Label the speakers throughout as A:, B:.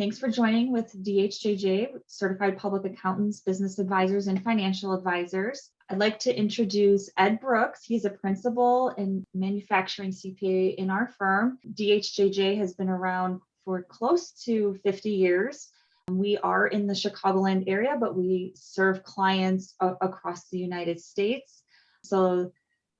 A: Thanks for joining with DHJJ, Certified Public Accountants, Business Advisors, and Financial Advisors. I'd like to introduce Ed Brooks. He's a principal in manufacturing CPA in our firm. DHJJ has been around for close to 50 years. We are in the Chicagoland area, but we serve clients across the United States. So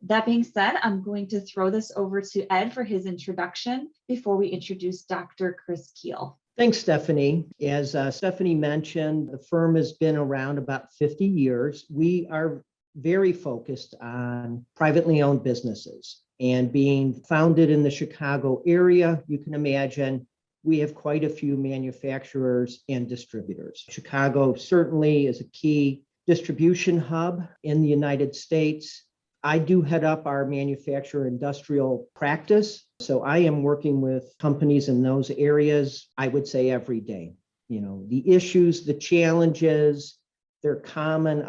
A: that being said, I'm going to throw this over to Ed for his introduction before we introduce Dr. Chris Kuehl.
B: Thanks, Stephanie. As Stephanie mentioned, the firm has been around about 50 years. We are very focused on privately owned businesses, and being founded in the Chicago area, you can imagine we have quite a few manufacturers and distributors. Chicago certainly is a key distribution hub in the United States. I do head up our manufacturer industrial practice. So I am working with companies in those areas, I would say every day. You know, the issues, the challenges, they're common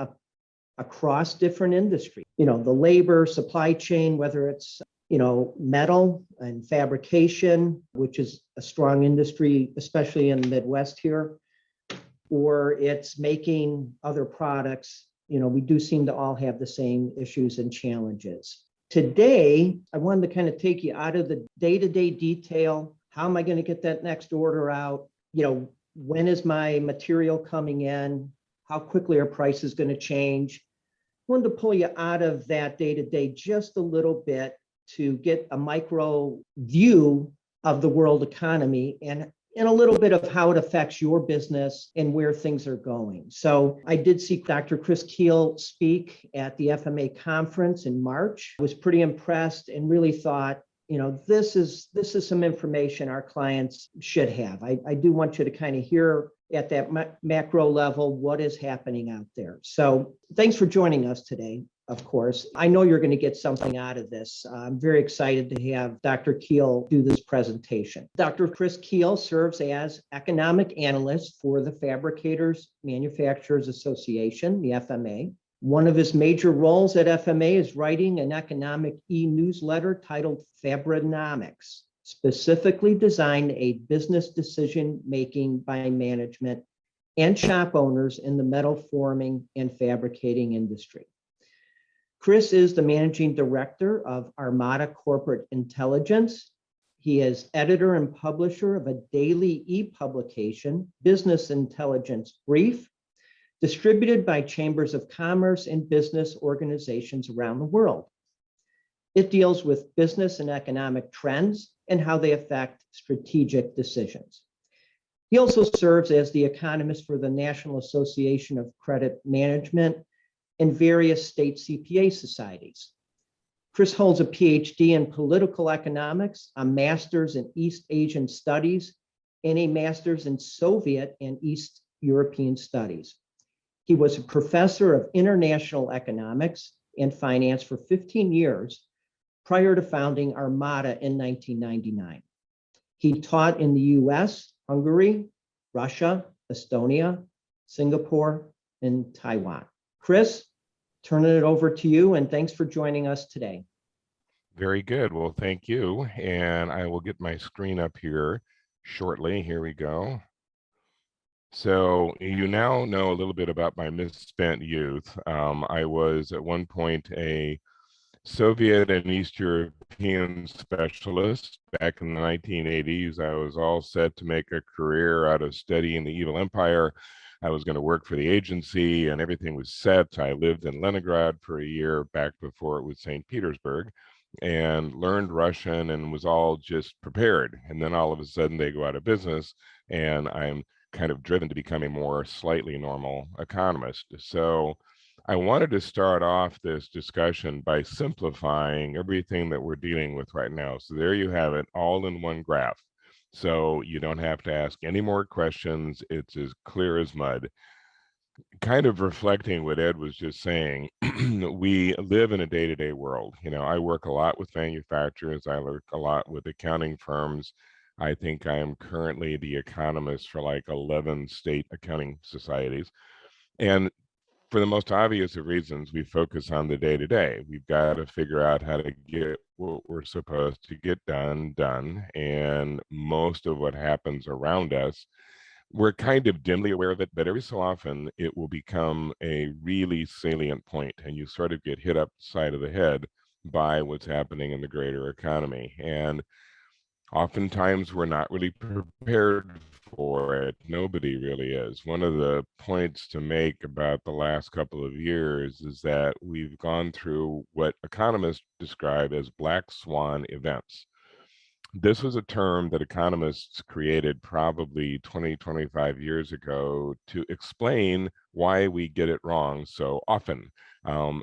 B: across different industries. You know, the labor supply chain, whether it's, metal and fabrication, which is a strong industry, especially in the Midwest here, or it's making other products. We do seem to all have the same issues and challenges. Today, I wanted to kind of take you out of the day-to-day detail. How am I going to get that next order out? When is my material coming in? How quickly are prices going to change? I wanted to pull you out of that day-to-day just a little bit to get a micro view of the world economy and a little bit of how it affects your business and where things are going. So I did see Dr. Chris Kuehl speak at the FMA conference in March. I was pretty impressed and really thought, this is some information our clients should have. I do want you to kind of hear at that macro level what is happening out there. So thanks for joining us today. Of course, I know you're going to get something out of this. I'm very excited to have Dr. Kuehl do this presentation. Dr. Chris Kuehl serves as economic analyst for the Fabricators Manufacturers Association, the FMA. One of his major roles at FMA is writing an economic e-newsletter titled Fabrinomics, specifically designed to aid business decision making by management and shop owners in the metal forming and fabricating industry. Chris is the managing director of Armada Corporate Intelligence. He is editor and publisher of a daily e-publication, Business Intelligence Brief, distributed by chambers of commerce and business organizations around the world. It deals with business and economic trends and how they affect strategic decisions. He also serves as the economist for the National Association of Credit Management and various state CPA societies. Chris holds a PhD in political economics, a master's in East Asian studies, and a master's in Soviet and East European studies. He was a professor of international economics and finance for 15 years prior to founding Armada in 1999. He taught in the US, Hungary, Russia, Estonia, Singapore, and Taiwan. Chris, turning it over to you, and thanks for joining us today.
C: Very good. Well, thank you. And I will get my screen up here shortly. Here we go. So you now know a little bit about my misspent youth. I was at one point a Soviet and East European specialist. Back in the 1980s, I was all set to make a career out of studying the evil empire. I was going to work for the agency and everything was set. I lived in Leningrad for a year back before it was St. Petersburg and learned Russian and was all just prepared. And then all of a sudden they go out of business and I'm kind of driven to become a more slightly normal economist. So I wanted to start off this discussion by simplifying everything that we're dealing with right now. So there you have it, all in one graph. So you don't have to ask any more questions. It's as clear as mud. Kind of reflecting what Ed was just saying, we live in a day-to-day world. I work a lot with manufacturers. I work a lot with accounting firms. I think I am currently the economist for like 11 state accounting societies. And for the most obvious of reasons, we focus on the day-to-day. We've got to figure out how to get what we're supposed to get done. And most of what happens around us we're kind of dimly aware of it, but every so often it will become a really salient point, and you sort of get hit upside of the head by what's happening in the greater economy. And oftentimes we're not really prepared for it. Nobody really is. One of the points to make about the last couple of years is that we've gone through what economists describe as black swan events. This was a term that economists created probably 20, 25 years ago to explain why we get it wrong so often.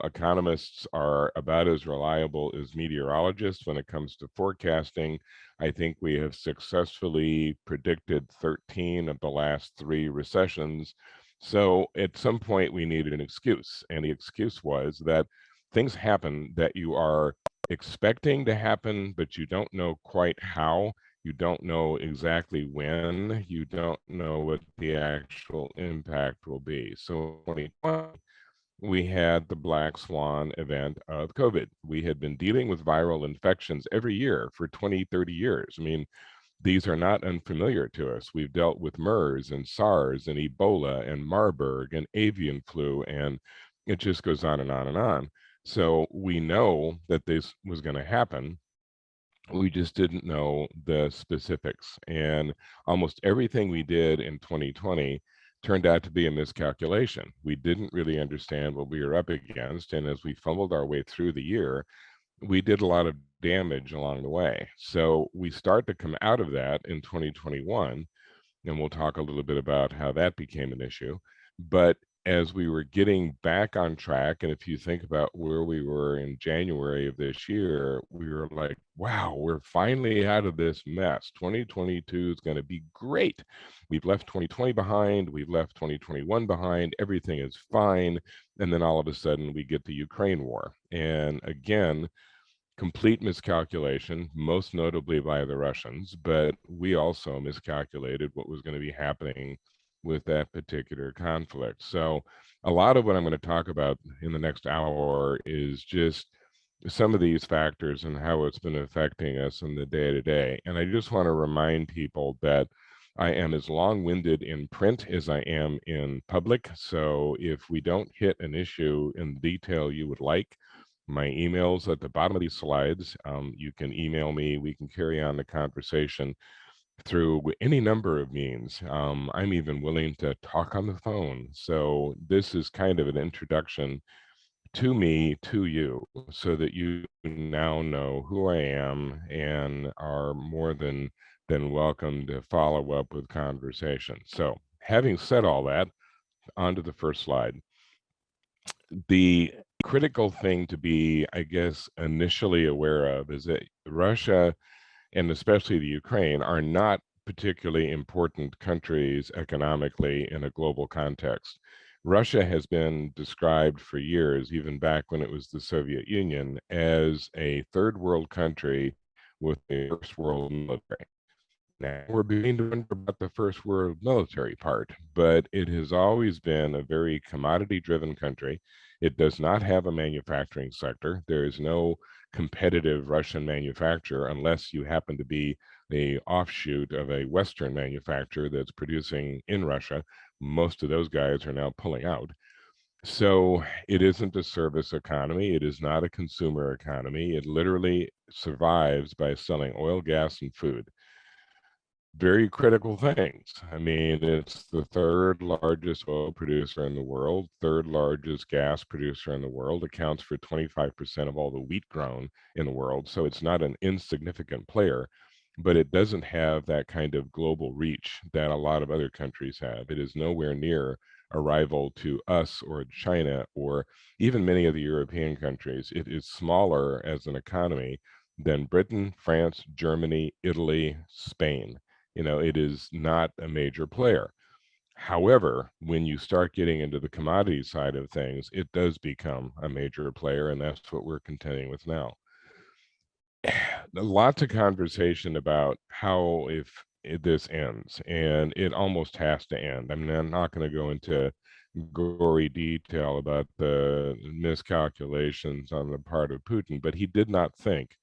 C: Economists are about as reliable as meteorologists when it comes to forecasting. I think we have successfully predicted 13 of the last 3 recessions. So at some point we needed an excuse, and the excuse was that things happen that you are expecting to happen, but you don't know quite how. You don't know exactly when. You don't know what the actual impact will be. So 2020, we had the black swan event of COVID. We had been dealing with viral infections every year for 20, 30 years. I mean, these are not unfamiliar to us. We've dealt with MERS and SARS and Ebola and Marburg and avian flu, and it just goes on and on and on. So we know that this was going to happen. We just didn't know the specifics. And almost everything we did in 2020 turned out to be a miscalculation. We didn't really understand what we were up against. And as we fumbled our way through the year, we did a lot of damage along the way. So we start to come out of that in 2021, and we'll talk a little bit about how that became an issue. But as we were getting back on track, and if you think about where we were in January of this year, we were like, wow, we're finally out of this mess. 2022 is going to be great. We've left 2020 behind. We've left 2021 behind. Everything is fine. And then all of a sudden we get the Ukraine war. And again, complete miscalculation, most notably by the Russians, but we also miscalculated what was going to be happening with that particular conflict. So a lot of what I'm going to talk about in the next hour is just some of these factors and how it's been affecting us in the day to day. And I just want to remind people that I am as long-winded in print as I am in public. So if we don't hit an issue in the detail you would like, my email's at the bottom of these slides. You can email me. We can carry on the conversation through any number of means. I'm even willing to talk on the phone. So this is kind of an introduction to me, to you, so that you now know who I am and are more than welcome to follow up with conversation. So having said all that, on to the first slide. The critical thing to be, I guess, initially aware of is that Russia, and especially the Ukraine, are not particularly important countries economically in a global context. Russia has been described for years, even back when it was the Soviet Union, as a third world country with a first world military. Now we're beginning to wonder about the first world military part, but it has always been a very commodity driven country. It does not have a manufacturing sector. There is no competitive Russian manufacturer unless you happen to be the offshoot of a Western manufacturer that's producing in Russia. Most of those guys are now pulling out. So it isn't a service economy. It is not a consumer economy. It literally survives by selling oil, gas, and food. Very critical things. I mean, it's the third largest oil producer in the world, third largest gas producer in the world, accounts for 25% of all the wheat grown in the world. So it's not an insignificant player, but it doesn't have that kind of global reach that a lot of other countries have. It is nowhere near a rival to us or China or even many of the European countries. It is smaller as an economy than Britain, France, Germany, Italy, Spain. It is not a major player. However, when you start getting into the commodity side of things, it does become a major player, and that's what we're contending with now. Lots of conversation about how if this ends, and it almost has to end. I mean, I'm not going to go into gory detail about the miscalculations on the part of Putin, but he did not think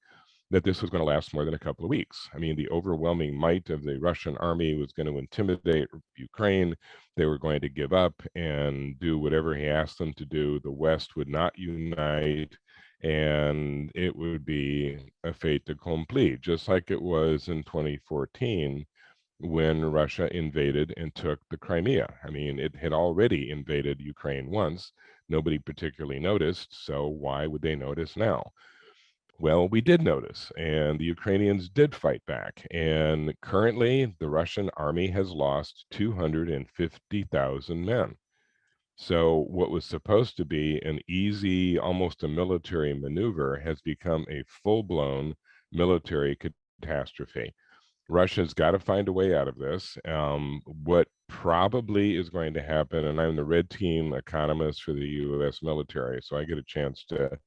C: that this was going to last more than a couple of weeks. I mean, the overwhelming might of the Russian army was going to intimidate Ukraine. They were going to give up and do whatever he asked them to do. The West would not unite, and it would be a fait accompli, just like it was in 2014 when Russia invaded and took the Crimea. I mean, it had already invaded Ukraine once. Nobody particularly noticed, so why would they notice now? Well, we did notice, and the Ukrainians did fight back. And currently, the Russian army has lost 250,000 men. So, what was supposed to be an easy, almost a military maneuver, has become a full blown military catastrophe. Russia's got to find a way out of this. What probably is going to happen, and I'm the red team economist for the US military, so I get a chance to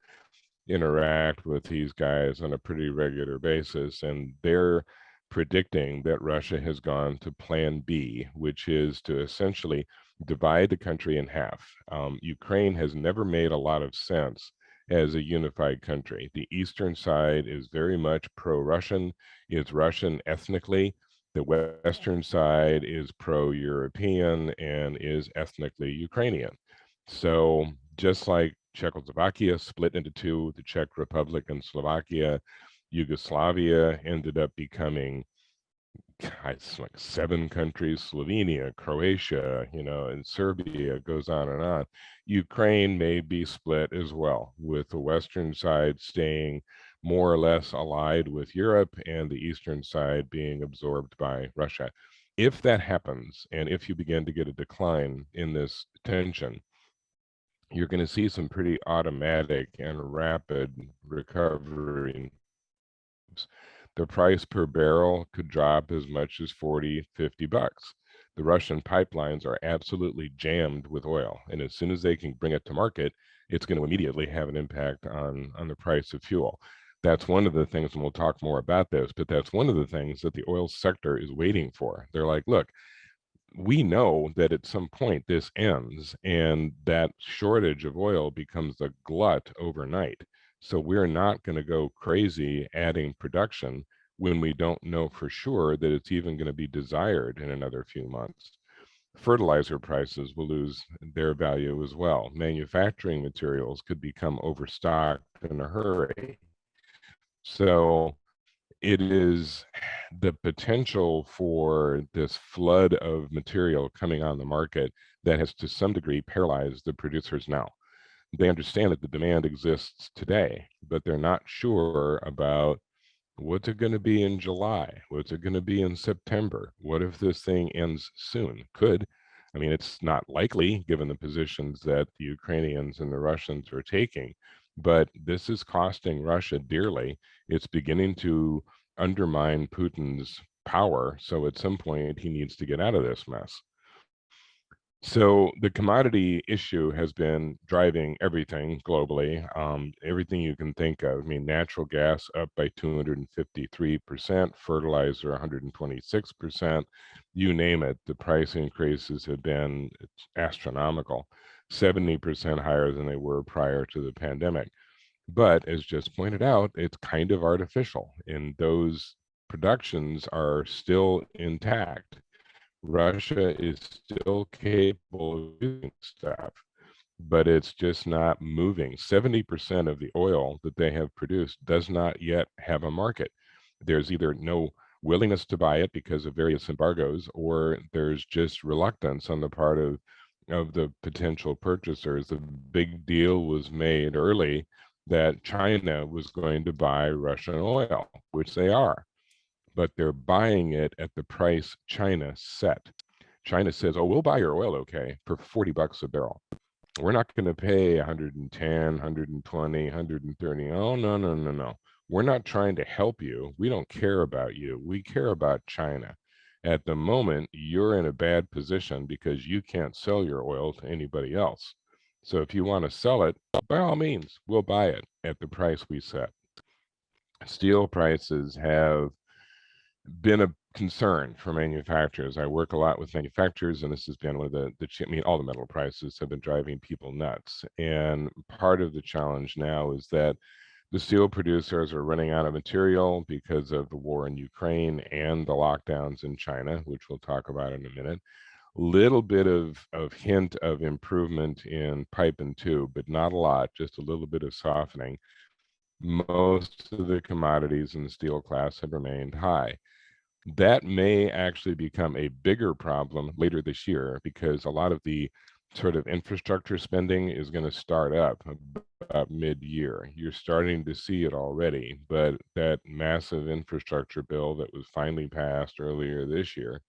C: interact with these guys on a pretty regular basis, and they're predicting that Russia has gone to plan B, which is to essentially divide the country in half. Ukraine has never made a lot of sense as a unified country. The eastern side is very much pro-Russian, it's Russian ethnically. The western side is pro-European and is ethnically Ukrainian. So just like Czechoslovakia split into two, the Czech Republic and Slovakia, Yugoslavia ended up becoming, it's like 7 countries, Slovenia, Croatia, and Serbia, goes on and on. Ukraine may be split as well, with the western side staying more or less allied with Europe and the eastern side being absorbed by Russia. If that happens, and if you begin to get a decline in this tension, you're going to see some pretty automatic and rapid recovery. The price per barrel could drop as much as 40, 50 bucks. The Russian pipelines are absolutely jammed with oil, and as soon as they can bring it to market, it's going to immediately have an impact on the price of fuel. That's one of the things, and we'll talk more about this, but that's one of the things that the oil sector is waiting for. They're like, look, we know that at some point this ends and that shortage of oil becomes a glut overnight. So we're not going to go crazy adding production when we don't know for sure that it's even going to be desired in another few months. Fertilizer prices will lose their value as well. Manufacturing materials could become overstocked in a hurry. So it is the potential for this flood of material coming on the market that has to some degree paralyzed the producers now. They understand that the demand exists today, but they're not sure about what's it going to be in July? What's it going to be in September? What if this thing ends soon? Could. I mean, it's not likely given the positions that the Ukrainians and the Russians are taking, but this is costing Russia dearly. It's beginning to undermine Putin's power. So at some point, he needs to get out of this mess. So the commodity issue has been driving everything globally, everything you can think of. I mean, natural gas up by 253%, fertilizer 126%, you name it. The price increases have been astronomical, 70% higher than they were prior to the pandemic. But as just pointed out, it's kind of artificial, and those productions are still intact. Russia is still capable of doing stuff, but it's just not moving. 70% of the oil that they have produced does not yet have a market. There's either no willingness to buy it because of various embargoes, or there's just reluctance on the part of the potential purchasers. The big deal was made early that China was going to buy Russian oil, which they are, but they're buying it at the price China set. China says, oh, we'll buy your oil, okay, for 40 bucks a barrel. We're not going to pay 110, 120, 130. Oh, no. We're not trying to help you. We don't care about you. We care about China. At the moment, you're in a bad position because you can't sell your oil to anybody else. So if you want to sell it, by all means, we'll buy it at the price we set. Steel prices have been a concern for manufacturers. I work a lot with manufacturers, and this has been one of all the metal prices have been driving people nuts. And part of the challenge now is that The steel producers are running out of material because of the war in Ukraine and the lockdowns in China, which we'll talk about in a minute. Little bit of hint of improvement in pipe and tube, but not a lot, just a little bit of softening. Most of the commodities in the steel class have remained high. That may actually become a bigger problem later this year because a lot of the sort of infrastructure spending is going to start up about mid-year. You're starting to see it already, but that massive infrastructure bill that was finally passed earlier this year,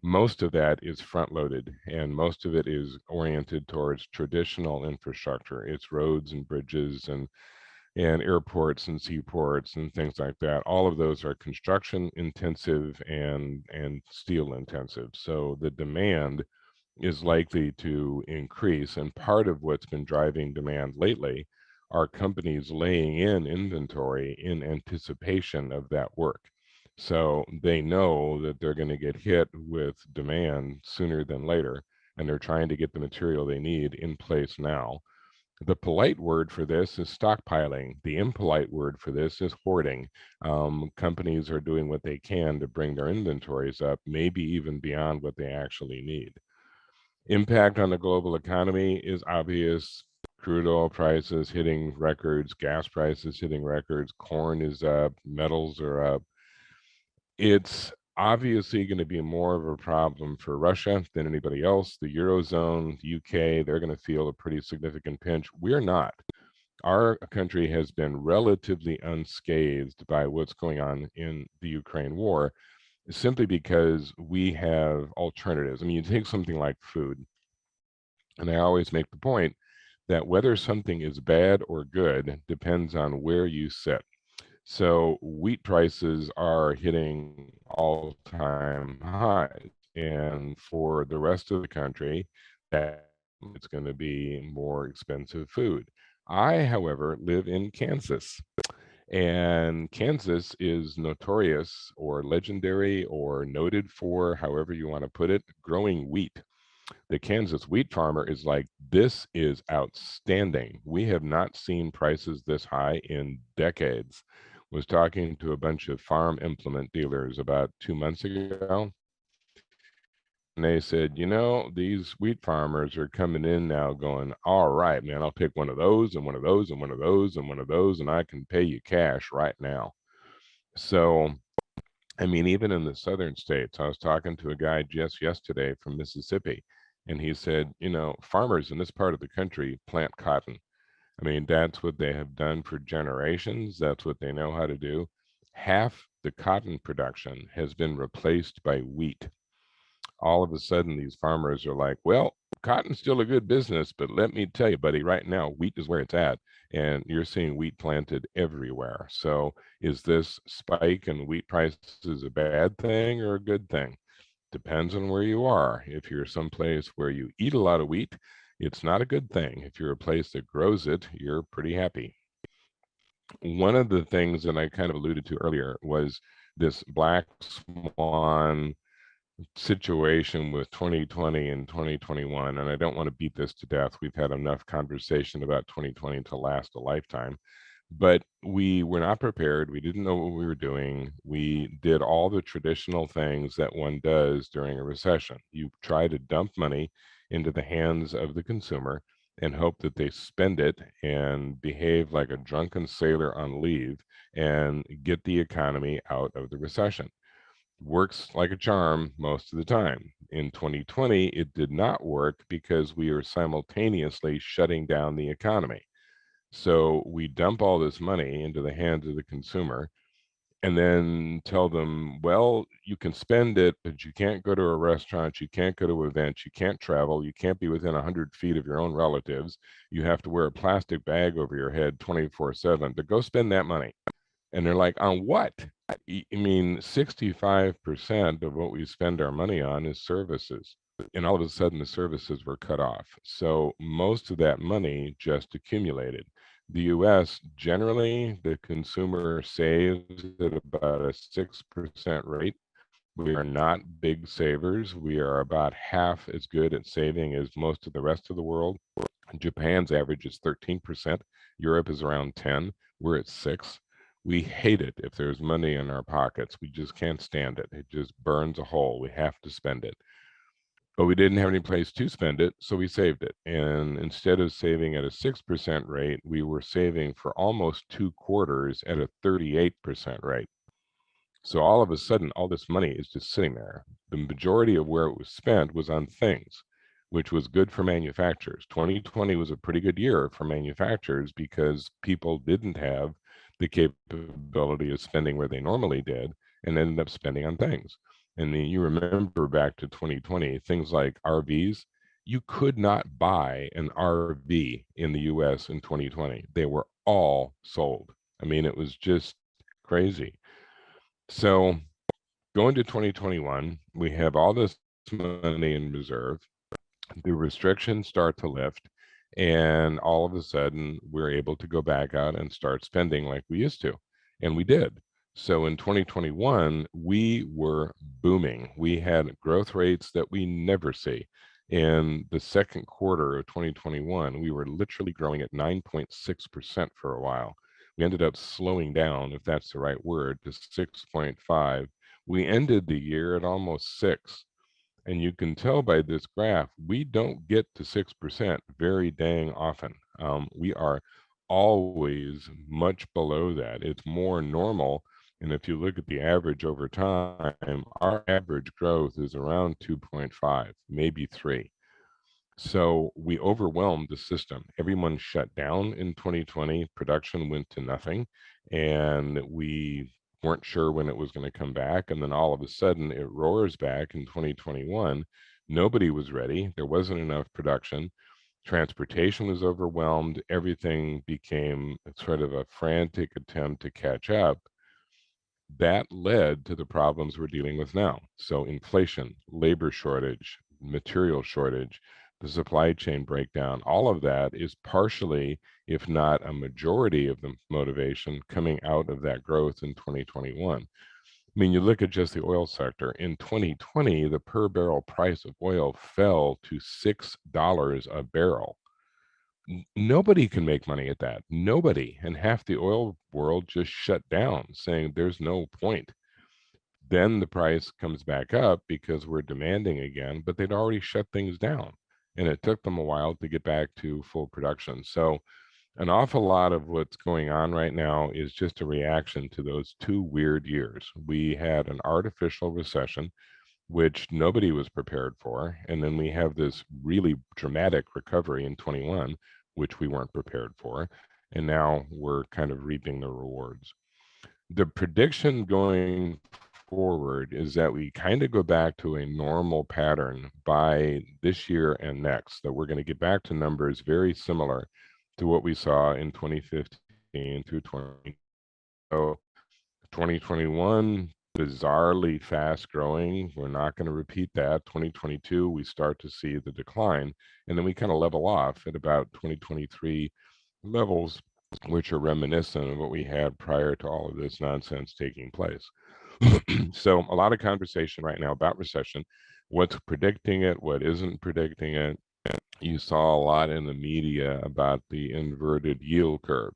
C: most of that is front-loaded, and most of it is oriented towards traditional infrastructure. It's roads and bridges and airports and seaports and things like that. All of those are construction intensive and steel intensive. So the demand is likely to increase. And part of what's been driving demand lately are companies laying in inventory in anticipation of that work. So they know that they're going to get hit with demand sooner than later, and they're trying to get the material they need in place now. The polite word for this is stockpiling. The impolite word for this is hoarding. Companies are doing what they can to bring their inventories up, maybe even beyond what they actually need. Impact on the global economy is obvious. Crude oil prices hitting records, gas prices hitting records, corn is up, metals are up. It's obviously going to be more of a problem for Russia than anybody else. The Eurozone, the UK, they're going to feel a pretty significant pinch. We're not. Our country has been relatively unscathed by what's going on in the Ukraine war, simply because we have alternatives. I mean, you take something like food, and I always make the point that whether something is bad or good depends on where you sit. So wheat prices are hitting all-time highs, and for the rest of the country, that it's going to be more expensive food. I, however, live in Kansas, and Kansas is notorious or legendary or noted for, however you want to put it, growing wheat. The Kansas wheat farmer is like, this is outstanding. We have not seen prices this high in decades. Was talking to a bunch of farm implement dealers about 2 months ago, and they said, you know, these wheat farmers are coming in now going, all right, man, I'll pick one of those and one of those and one of those and one of those, and I can pay you cash right now. So, I mean, even in the southern states, I was talking to a guy just yesterday from Mississippi, and he said, you know, farmers in this part of the country plant cotton. I mean, that's what they have done for generations. That's what they know how to do. Half the cotton production has been replaced by wheat. All of a sudden, these farmers are like, well, cotton's still a good business, but let me tell you, buddy, right now, wheat is where it's at. And you're seeing wheat planted everywhere. So is this spike in wheat prices a bad thing or a good thing? Depends on where you are. If you're someplace where you eat a lot of wheat, it's not a good thing. If you're a place that grows it, you're pretty happy. One of the things that I kind of alluded to earlier was this black swan situation with 2020 and 2021, and I don't want to beat this to death. We've had enough conversation about 2020 to last a lifetime, but we were not prepared. We didn't know what we were doing. We did all the traditional things that one does during a recession. You try to dump money into the hands of the consumer and hope that they spend it and behave like a drunken sailor on leave and get the economy out of the recession. Works like a charm most of the time. In 2020, it did not work because we are simultaneously shutting down the economy. So we dump all this money into the hands of the consumer and then tell them, well, you can spend it, but you can't go to a restaurant, you can't go to events, you can't travel, you can't be within 100 feet of your own relatives. You have to wear a plastic bag over your head 24/7 to go spend that money. And they're like, on what? I mean, 65% of what we spend our money on is services. And all of a sudden, the services were cut off. So most of that money just accumulated. The US, generally, the consumer saves at about a 6% rate. We are not big savers. We are about half as good at saving as most of the rest of the world. Japan's average is 13%. Europe is around 10. We're at 6. We hate it if there's money in our pockets. We just can't stand it. It just burns a hole. We have to spend it. But we didn't have any place to spend it, so we saved it. And instead of saving at a 6% rate, we were saving for almost 2 quarters at a 38% rate. So all of a sudden, all this money is just sitting there. The majority of where it was spent was on things, which was good for manufacturers. 2020 was a pretty good year for manufacturers because people didn't have the capability of spending where they normally did and ended up spending on things. And then you remember back to 2020, things like RVs, you could not buy an RV in the US in 2020. They were all sold. I mean, it was just crazy. So going to 2021, we have all this money in reserve. The restrictions start to lift, and all of a sudden, we're able to go back out and start spending like we used to. And we did. So in 2021, we were booming. We had growth rates that we never see. In the second quarter of 2021, we were literally growing at 9.6% for a while. We ended up slowing down, if that's the right word, to 6.5. We ended the year at almost 6. And you can tell by this graph, we don't get to 6% very dang often. We are always much below that. It's more normal. And if you look at the average over time, our average growth is around 2.5, maybe 3. So we overwhelmed the system. Everyone shut down in 2020. Production went to nothing. And we weren't sure when it was going to come back. And then all of a sudden it roars back in 2021. Nobody was ready. There wasn't enough production. Transportation was overwhelmed. Everything became sort of a frantic attempt to catch up. That led to the problems we're dealing with now. So inflation, labor shortage, material shortage, the supply chain breakdown, all of that is partially, if not a majority of the motivation coming out of that growth in 2021. I mean, you look at just the oil sector. In 2020, the per barrel price of oil fell to $6 a barrel. Nobody can make money at that. Nobody. And half the oil world just shut down, saying there's no point. Then the price comes back up because we're demanding again, but they'd already shut things down. And it took them a while to get back to full production. So an awful lot of what's going on right now is just a reaction to those 2 weird years. We had an artificial recession, which nobody was prepared for. And then we have this really dramatic recovery in 21, which we weren't prepared for. And now we're kind of reaping the rewards. The prediction going forward is that we kind of go back to a normal pattern by this year and next, that we're going to get back to numbers very similar to what we saw in 2015 through 2020. So 2021, bizarrely fast growing. We're not going to repeat that. 2022, we start to see the decline, and then we kind of level off at about 2023 levels, which are reminiscent of what we had prior to all of this nonsense taking place. So a lot of conversation right now about recession, what's predicting it, what isn't predicting it. You saw a lot in the media about the inverted yield curve.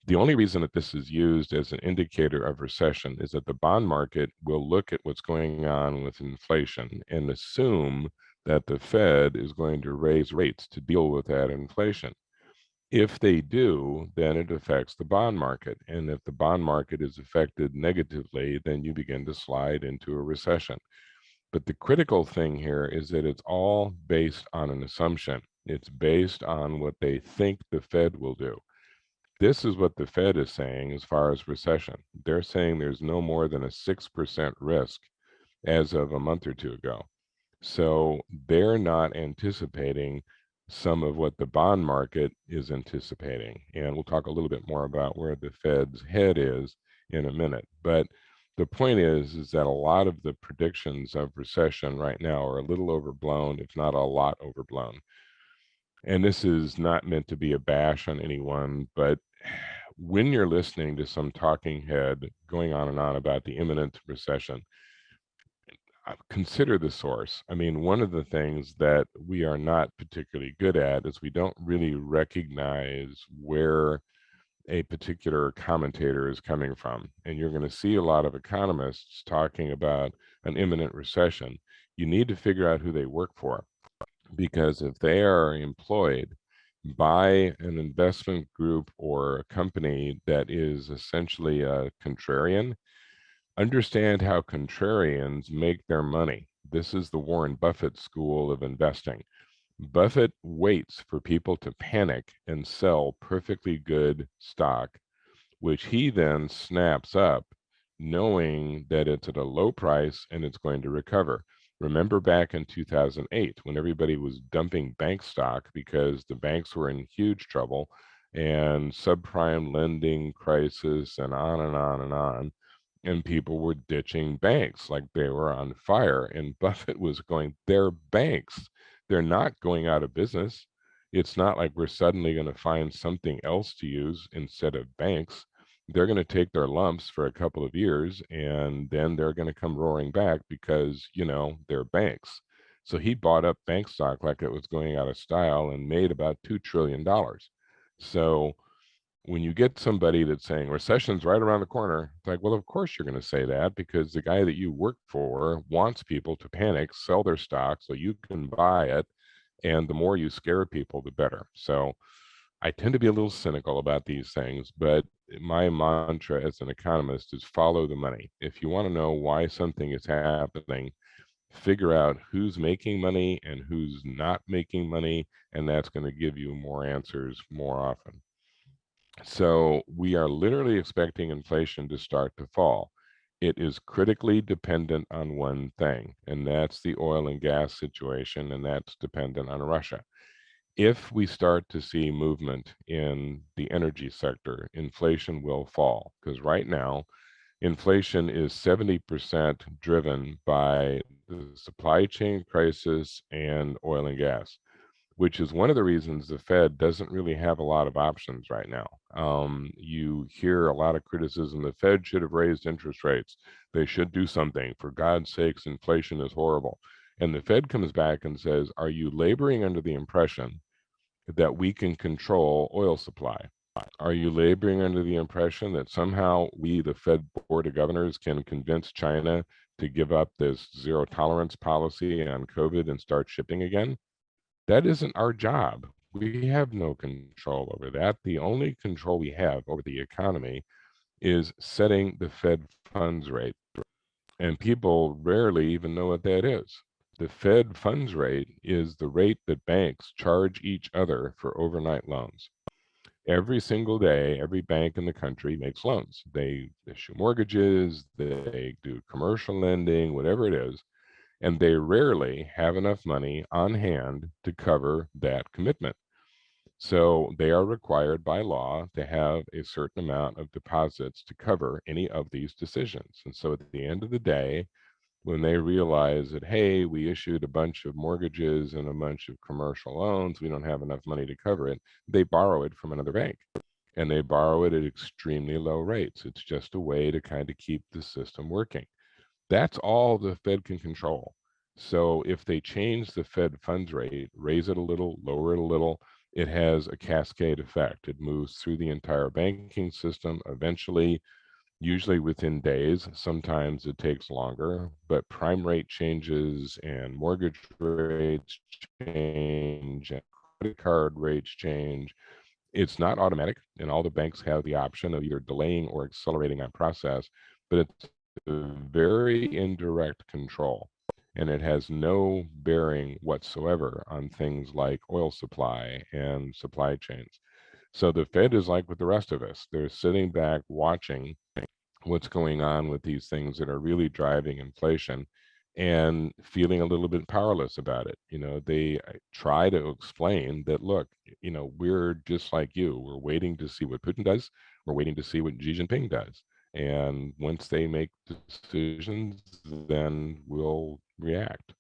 C: The only reason that this is used as an indicator of recession is that the bond market will look at what's going on with inflation and assume that the Fed is going to raise rates to deal with that inflation. If they do, then it affects the bond market. And if the bond market is affected negatively, then you begin to slide into a recession. But the critical thing here is that it's all based on an assumption. It's based on what they think the Fed will do. This is what the Fed is saying as far as recession. They're saying there's no more than a 6% risk as of a month or two ago. So they're not anticipating some of what the bond market is anticipating. And we'll talk a little bit more about where the Fed's head is in a minute. But the point is that a lot of the predictions of recession right now are a little overblown, if not a lot overblown. And this is not meant to be a bash on anyone, but when you're listening to some talking head going on and on about the imminent recession, consider the source. I mean, one of the things that we are not particularly good at is we don't really recognize where a particular commentator is coming from. And you're going to see a lot of economists talking about an imminent recession. You need to figure out who they work for, because if they are employed by an investment group or a company that is essentially a contrarian, understand how contrarians make their money. This is the Warren Buffett school of investing. Buffett waits for people to panic and sell perfectly good stock, which he then snaps up, knowing that it's at a low price and it's going to recover. Remember back in 2008 when everybody was dumping bank stock because the banks were in huge trouble and subprime lending crisis and on and on and on. And people were ditching banks like they were on fire. And Buffett was going, they're banks. They're not going out of business. It's not like we're suddenly going to find something else to use instead of banks. They're going to take their lumps for a couple of years and then they're going to come roaring back because, they're banks. So he bought up bank stock like it was going out of style and made about $2 trillion. So when you get somebody that's saying recession's right around the corner, it's like, well, of course you're going to say that because the guy that you work for wants people to panic, sell their stock so you can buy it. And the more you scare people, the better. So I tend to be a little cynical about these things, but my mantra as an economist is follow the money. If you want to know why something is happening, figure out who's making money and who's not making money, and that's going to give you more answers more often. So we are literally expecting inflation to start to fall. It is critically dependent on one thing, and that's the oil and gas situation, and that's dependent on Russia. If we start to see movement in the energy sector, inflation will fall, because right now, inflation is 70% driven by the supply chain crisis and oil and gas, which is one of the reasons the Fed doesn't really have a lot of options right now. You hear a lot of criticism. The Fed should have raised interest rates. They should do something. For God's sakes, inflation is horrible. And the Fed comes back and says, are you laboring under the impression that we can control oil supply? Are you laboring under the impression that somehow we, the Fed Board of Governors, can convince China to give up this zero tolerance policy on COVID and start shipping again? That isn't our job. We have no control over that. The only control we have over the economy is setting the Fed funds rate. And people rarely even know what that is. The Fed funds rate is the rate that banks charge each other for overnight loans. Every single day, every bank in the country makes loans. They issue mortgages, they do commercial lending, whatever it is, and they rarely have enough money on hand to cover that commitment. So they are required by law to have a certain amount of deposits to cover any of these decisions. And so at the end of the day, when they realize that, hey, we issued a bunch of mortgages and a bunch of commercial loans, we don't have enough money to cover it, they borrow it from another bank. And they borrow it at extremely low rates. It's just a way to kind of keep the system working. That's all the Fed can control. So if they change the Fed funds rate, raise it a little, lower it a little, it has a cascade effect. It moves through the entire banking system. Eventually, usually within days, sometimes it takes longer, but prime rate changes and mortgage rates change and credit card rates change. It's not automatic, and all the banks have the option of either delaying or accelerating that process, but it's a very indirect control, and it has no bearing whatsoever on things like oil supply and supply chains. So the Fed is like with the rest of us. They're sitting back watching what's going on with these things that are really driving inflation and feeling a little bit powerless about it. They try to explain that, look, we're just like you. We're waiting to see what Putin does. We're waiting to see what Xi Jinping does. And once they make decisions, then we'll react.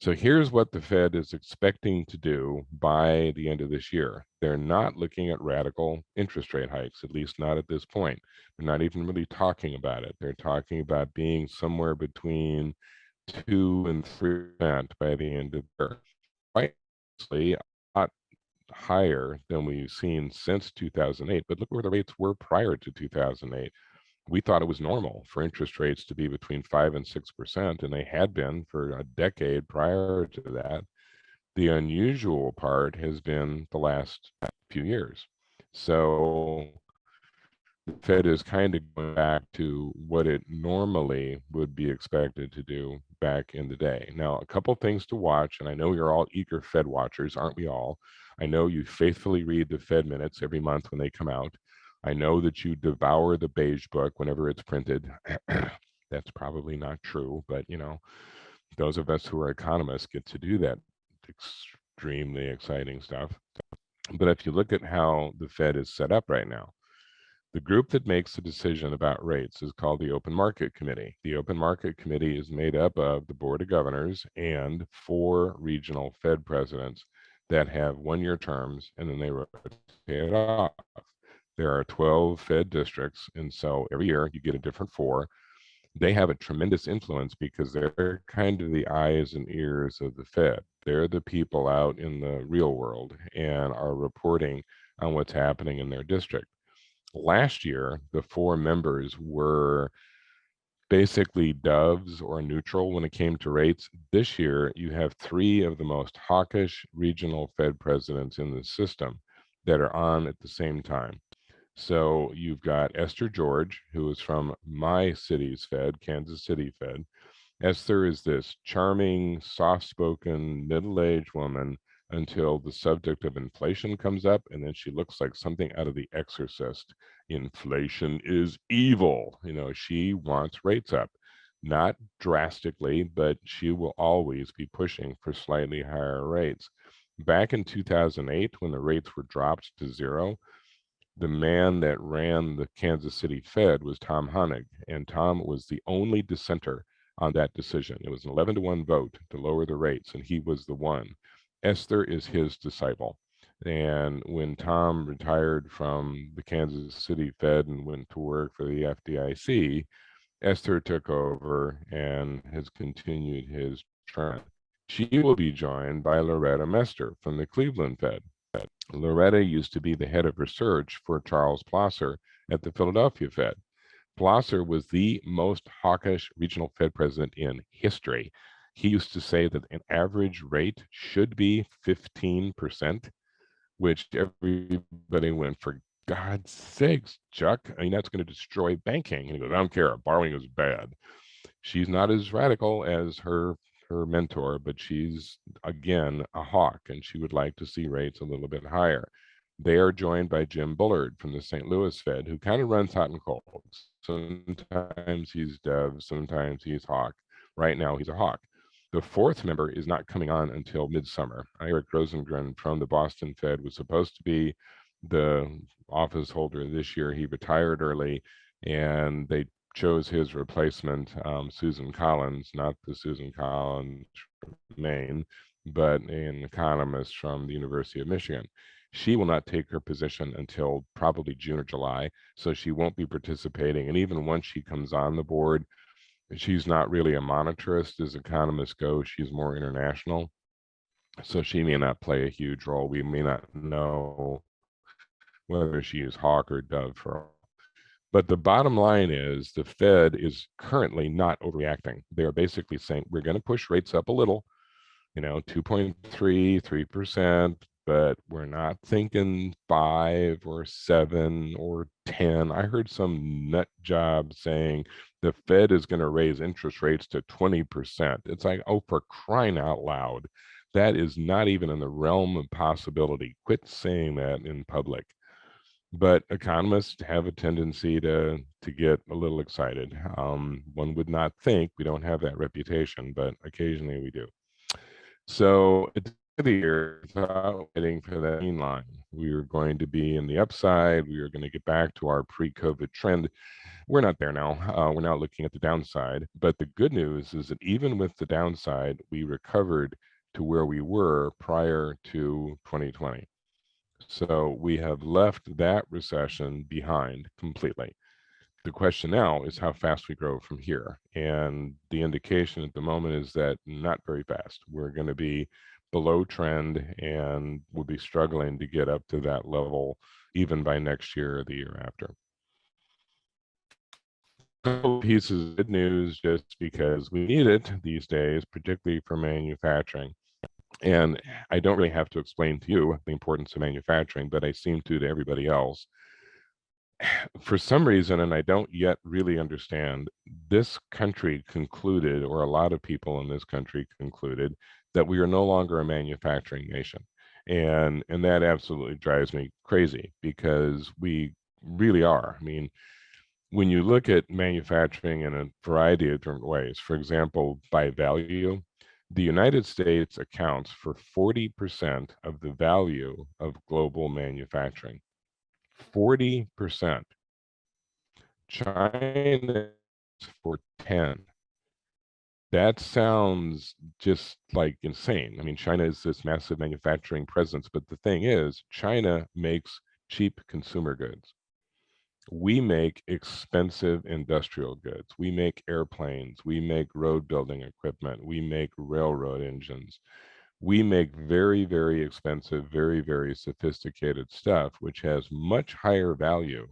C: So here's what the Fed is expecting to do by the end of this year. They're not looking at radical interest rate hikes, at least not at this point. They're not even really talking about it. They're talking about being somewhere between 2 and 3% by the end of the year. Quite honestly, I'm not higher than we've seen since 2008. But look where the rates were prior to 2008. We thought it was normal for interest rates to be between 5 and 6%, and they had been for a decade prior to that. The unusual part has been the last few years. So the Fed is kind of going back to what it normally would be expected to do back in the day. Now, a couple things to watch, and I know you're all eager Fed watchers, aren't we all? I know you faithfully read the Fed minutes every month when they come out. I know that you devour the beige book whenever it's printed. That's probably not true, but those of us who are economists get to do that extremely exciting stuff. But if you look at how the Fed is set up right now, the group that makes the decision about rates is called the Open Market Committee. The Open Market Committee is made up of the Board of Governors and 4 regional Fed presidents that have 1-year terms, and then they rotate it off. There are 12 Fed districts, and so every year you get a different 4. They have a tremendous influence because they're kind of the eyes and ears of the Fed. They're the people out in the real world and are reporting on what's happening in their district. Last year, the 4 members were basically doves or neutral when it came to rates. This year, you have 3 of the most hawkish regional Fed presidents in the system that are on at the same time. So you've got Esther George, who is from my city's Fed, Kansas City Fed. Esther is this charming, soft-spoken, middle-aged woman until the subject of inflation comes up, and then she looks like something out of The Exorcist. Inflation is evil. She wants rates up, not drastically, but she will always be pushing for slightly higher rates. Back in 2008, when the rates were dropped to 0, the man that ran the Kansas City Fed was Tom Honig, and Tom was the only dissenter on that decision. It was an 11-to-1 vote to lower the rates, and he was the one. Esther is his disciple. And when Tom retired from the Kansas City Fed and went to work for the FDIC, Esther took over and has continued his trend. She will be joined by Loretta Mester from the Cleveland Fed. Loretta used to be the head of research for Charles Plosser at the Philadelphia Fed. Plosser was the most hawkish regional Fed president in history. He used to say that an average rate should be 15%, which everybody went, for God's sakes, Chuck. I mean, that's going to destroy banking. And he goes, I don't care. Borrowing is bad. She's not as radical as her mentor, but she's, again, a hawk, and she would like to see rates a little bit higher. They are joined by Jim Bullard from the St. Louis Fed, who kind of runs hot and cold. Sometimes he's dove, sometimes he's hawk. Right now, he's a hawk. The 4th member is not coming on until midsummer. Eric Rosengren from the Boston Fed was supposed to be the office holder this year. He retired early, and they chose his replacement, Susan Collins, not the Susan Collins from Maine, but an economist from the University of Michigan. She will not take her position until probably June or July, so she won't be participating. And even once she comes on the board, she's not really a monetarist as economists go. She's more international. So she may not play a huge role. We may not know whether she is hawk or dove for all. But the bottom line is the Fed is currently not overreacting. They are basically saying we're going to push rates up a little, 2.3, 3%, but we're not thinking 5 or 7 or 10. I heard some nut job saying the Fed is going to raise interest rates to 20%. It's like, oh, for crying out loud. That is not even in the realm of possibility. Quit saying that in public. But economists have a tendency to get a little excited. One would not think we don't have that reputation, but occasionally we do. So at the end of the year, without waiting for that green line, we are going to be in the upside. We are going to get back to our pre-COVID trend. We're not there now. We're now looking at the downside. But the good news is that even with the downside, we recovered to where we were prior to 2020. So we have left that recession behind completely. The question now is how fast we grow from here. And the indication at the moment is that not very fast. We're going to be below trend and we'll be struggling to get up to that level even by next year or the year after. Couple pieces of good news just because we need it these days, particularly for manufacturing. And I don't really have to explain to you the importance of manufacturing, but I seem to everybody else. For some reason, and I don't yet really understand, this country concluded, or a lot of people in this country concluded, that we are no longer a manufacturing nation. And that absolutely drives me crazy because we really are. I mean, when you look at manufacturing in a variety of different ways, for example, by value, the United States accounts for 40% of the value of global manufacturing. 40%. China for 10. That sounds just like insane. I mean, China is this massive manufacturing presence, but the thing is, China makes cheap consumer goods. We make expensive industrial goods. We make airplanes. We make road building equipment. We make railroad engines. We make very, very expensive, very, very sophisticated stuff, which has much higher value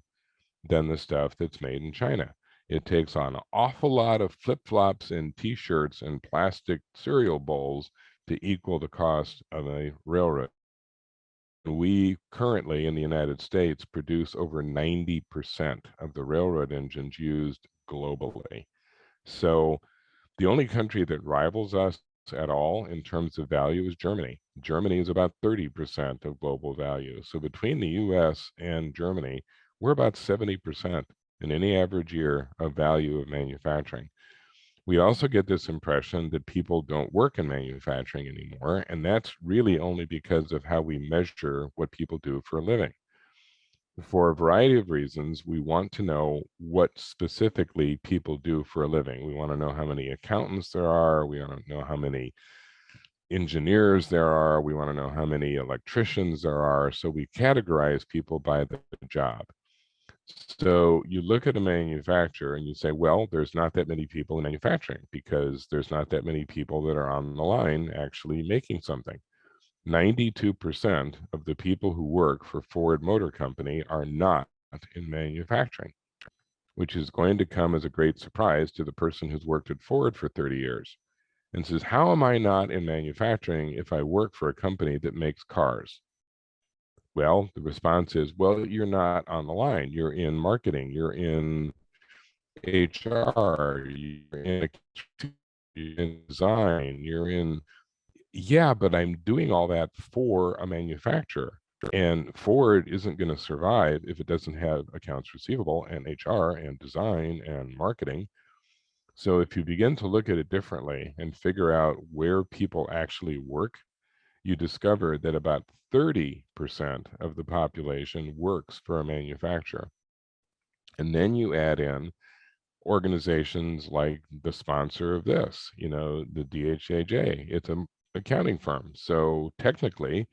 C: than the stuff that's made in China. It takes on an awful lot of flip-flops and t-shirts and plastic cereal bowls to equal the cost of a railroad. We currently in the United States produce over 90% of the railroad engines used globally. So the only country that rivals us at all in terms of value is Germany. Germany is about 30% of global value. So between the US and Germany, we're about 70% in any average year of value of manufacturing. We also get this impression that people don't work in manufacturing anymore, and that's really only because of how we measure what people do for a living. For a variety of reasons, we want to know what specifically people do for a living. We want to know how many accountants there are. We want to know how many engineers there are. We want to know how many electricians there are. So we categorize people by the job. So you look at a manufacturer and you say, well, there's not that many people in manufacturing because there's not that many people that are on the line actually making something. 92% of the people who work for Ford Motor Company are not in manufacturing, which is going to come as a great surprise to the person who's worked at Ford for 30 years and says, how am I not in manufacturing if I work for a company that makes cars? Well, the response is, well, you're not on the line. You're in marketing. You're in HR. You're in design. You're in, yeah, but I'm doing all that for a manufacturer. And Ford isn't going to survive if it doesn't have accounts receivable and HR and design and marketing. So if you begin to look at it differently and figure out where people actually work, you discover that about 30% of the population works for a manufacturer. And then you add in organizations like the sponsor of this, the DHAJ. It's an accounting firm. So technically,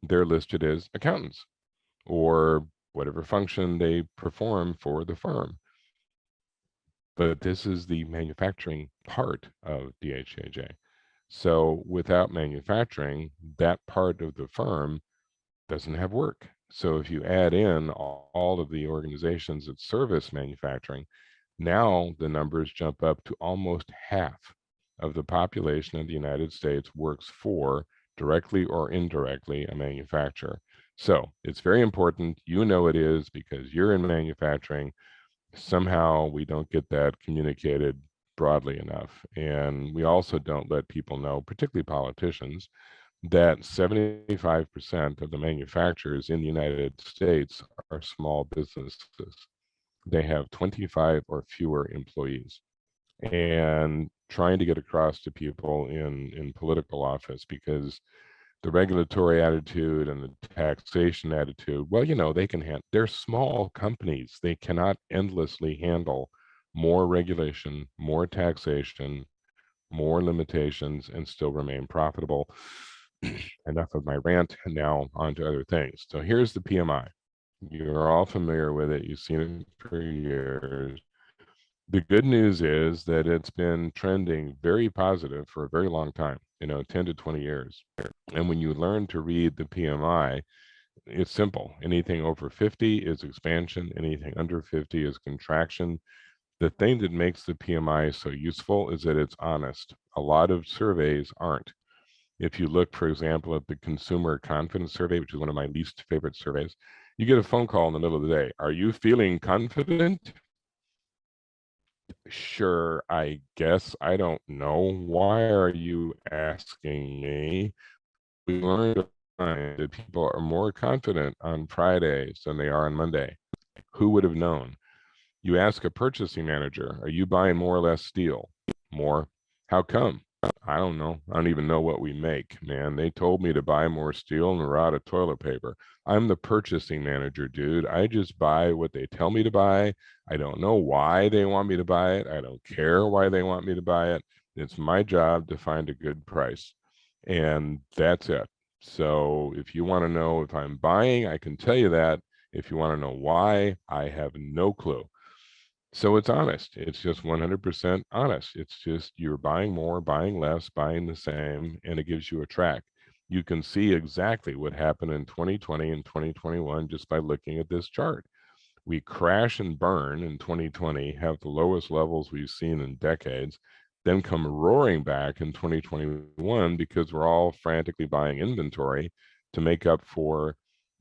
C: they're listed as accountants or whatever function they perform for the firm. But this is the manufacturing part of DHAJ. So without manufacturing, that part of the firm doesn't have work. So if you add in all of the organizations that service manufacturing, now the numbers jump up to almost half of the population of the United States works for, directly or indirectly, a manufacturer. So it's very important. You know it is because you're in manufacturing. Somehow we don't get that communicated broadly enough. And we also don't let people know, particularly politicians, that 75% of the manufacturers in the United States are small businesses. They have 25 or fewer employees. And trying to get across to people in political office, because the regulatory attitude and the taxation attitude, well, they can they're small companies. They cannot endlessly handle more regulation, more taxation, more limitations, and still remain profitable. Enough of my rant, and now on to other things. So here's the PMI. You're all familiar with it. You've seen it for years. The good news is that it's been trending very positive for a very long time, 10 to 20 years. And when you learn to read the PMI, it's simple. Anything over 50 is expansion, anything under 50 is contraction. The thing that makes the PMI so useful is that it's honest. A lot of surveys aren't. If you look, for example, at the Consumer Confidence Survey, which is one of my least favorite surveys, you get a phone call in the middle of the day. Are you feeling confident? Sure, I guess. I don't know. Why are you asking me? We learned that people are more confident on Fridays than they are on Monday. Who would have known? You ask a purchasing manager, are you buying more or less steel? More. How come? I don't know. I don't even know what we make, man. They told me to buy more steel and we're out of toilet paper. I'm the purchasing manager, dude. I just buy what they tell me to buy. I don't know why they want me to buy it. I don't care why they want me to buy it. It's my job to find a good price. And that's it. So if you want to know if I'm buying, I can tell you that. If you want to know why, I have no clue. So it's honest. It's just 100% honest. It's just you're buying more, buying less, buying the same, and it gives you a track. You can see exactly what happened in 2020 and 2021 just by looking at this chart. We crash and burn in 2020, have the lowest levels we've seen in decades, then come roaring back in 2021 because we're all frantically buying inventory to make up for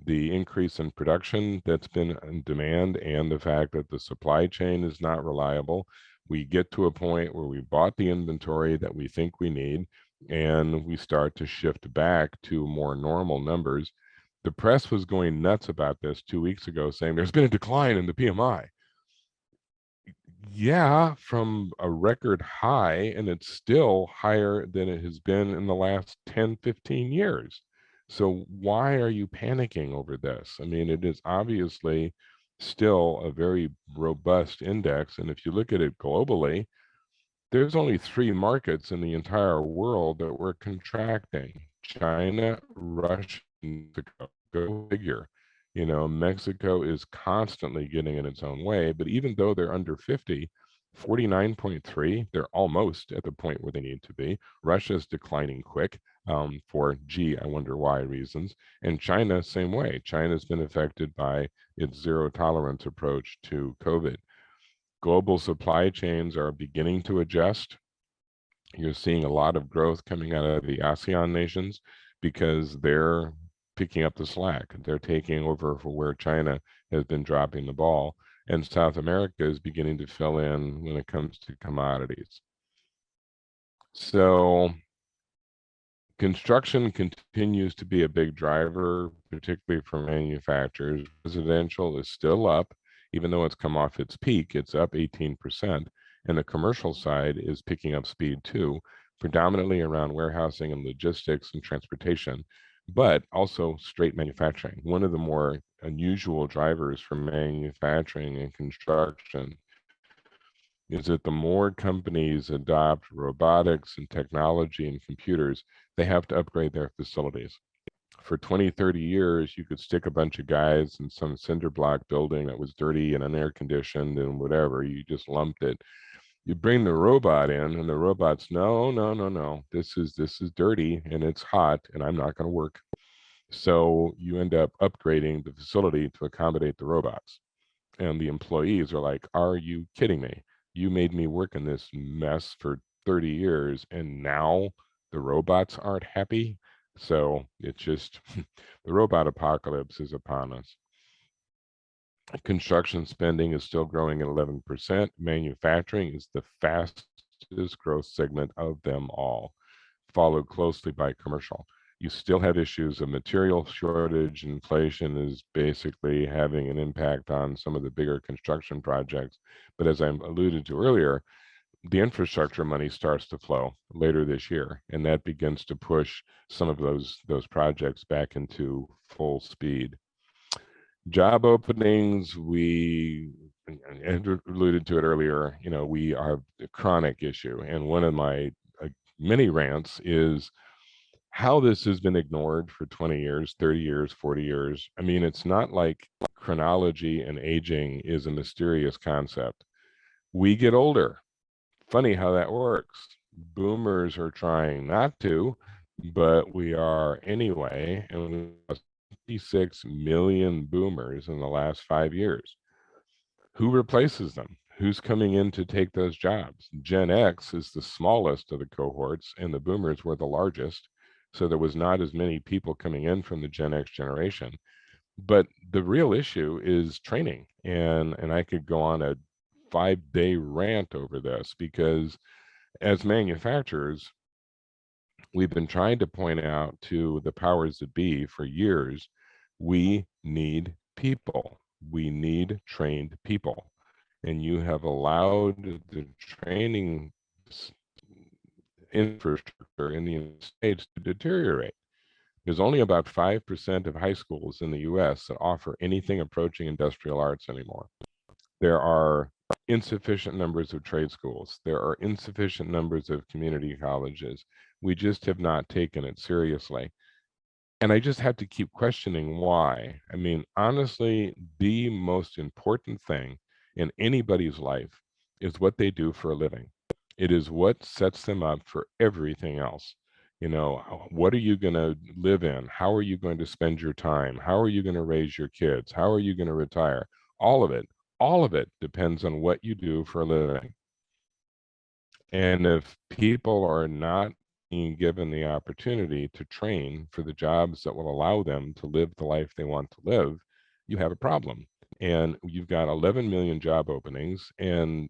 C: the increase in production that's been in demand and the fact that the supply chain is not reliable. We get to a point where we bought the inventory that we think we need, and we start to shift back to more normal numbers. The press was going nuts about this 2 weeks ago, saying there's been a decline in the PMI. Yeah, from a record high, and it's still higher than it has been in the last 10, 15 years. So why are you panicking over this? I mean, it is obviously still a very robust index. And if you look at it globally, there's only three markets in the entire world that were contracting: China, Russia, and Mexico. Go figure. Mexico is constantly getting in its own way, but even though they're under 50, 49.3, they're almost at the point where they need to be. Russia's declining quick for, I wonder why reasons. And China, same way. China's been affected by its zero tolerance approach to COVID. Global supply chains are beginning to adjust. You're seeing a lot of growth coming out of the ASEAN nations because they're picking up the slack. They're taking over for where China has been dropping the ball. And South America is beginning to fill in when it comes to commodities. So construction continues to be a big driver, particularly for manufacturers. Residential is still up, even though it's come off its peak, it's up 18%. And the commercial side is picking up speed too, predominantly around warehousing and logistics and transportation, but also straight manufacturing. One of the more unusual drivers for manufacturing and construction is that the more companies adopt robotics and technology and computers, they have to upgrade their facilities. For 20, 30 years, you could stick a bunch of guys in some cinder block building that was dirty and unair conditioned and whatever. You just lumped it. You bring the robot in, and the robot's no, no, no, no. This is dirty and it's hot, and I'm not going to work. So you end up upgrading the facility to accommodate the robots. And the employees are like, are you kidding me? You made me work in this mess for 30 years, and now the robots aren't happy. So it's just the robot apocalypse is upon us. Construction spending is still growing at 11%. Manufacturing is the fastest growth segment of them all, followed closely by commercial. You still have issues of material shortage. Inflation is basically having an impact on some of the bigger construction projects. But as I alluded to earlier, the infrastructure money starts to flow later this year, and that begins to push some of those projects back into full speed. Job openings, we alluded to it earlier, we have a chronic issue. And one of my many rants is how this has been ignored for 20 years, 30 years, 40 years. I mean, it's not like chronology and aging is a mysterious concept. We get older. Funny how that works. Boomers are trying not to, but we are anyway, and we lost 56 million boomers in the last 5 years. Who replaces them? Who's coming in to take those jobs? Gen X is the smallest of the cohorts, and the boomers were the largest. So there was not as many people coming in from the Gen X generation. But the real issue is training. And I could go on a 5-day rant over this, because as manufacturers, we've been trying to point out to the powers that be for years, we need people. We need trained people. And you have allowed the training infrastructure in the United States to deteriorate. There's only about 5% of high schools in the US that offer anything approaching industrial arts anymore. There are insufficient numbers of trade schools. There are insufficient numbers of community colleges. We just have not taken it seriously. And I just have to keep questioning why. I mean, honestly, the most important thing in anybody's life is what they do for a living. It is what sets them up for everything else. You know, what are you going to live in? How are you going to spend your time? How are you going to raise your kids? How are you going to retire? All of it depends on what you do for a living. And if people are not being given the opportunity to train for the jobs that will allow them to live the life they want to live, you have a problem. And you've got 11 million job openings, and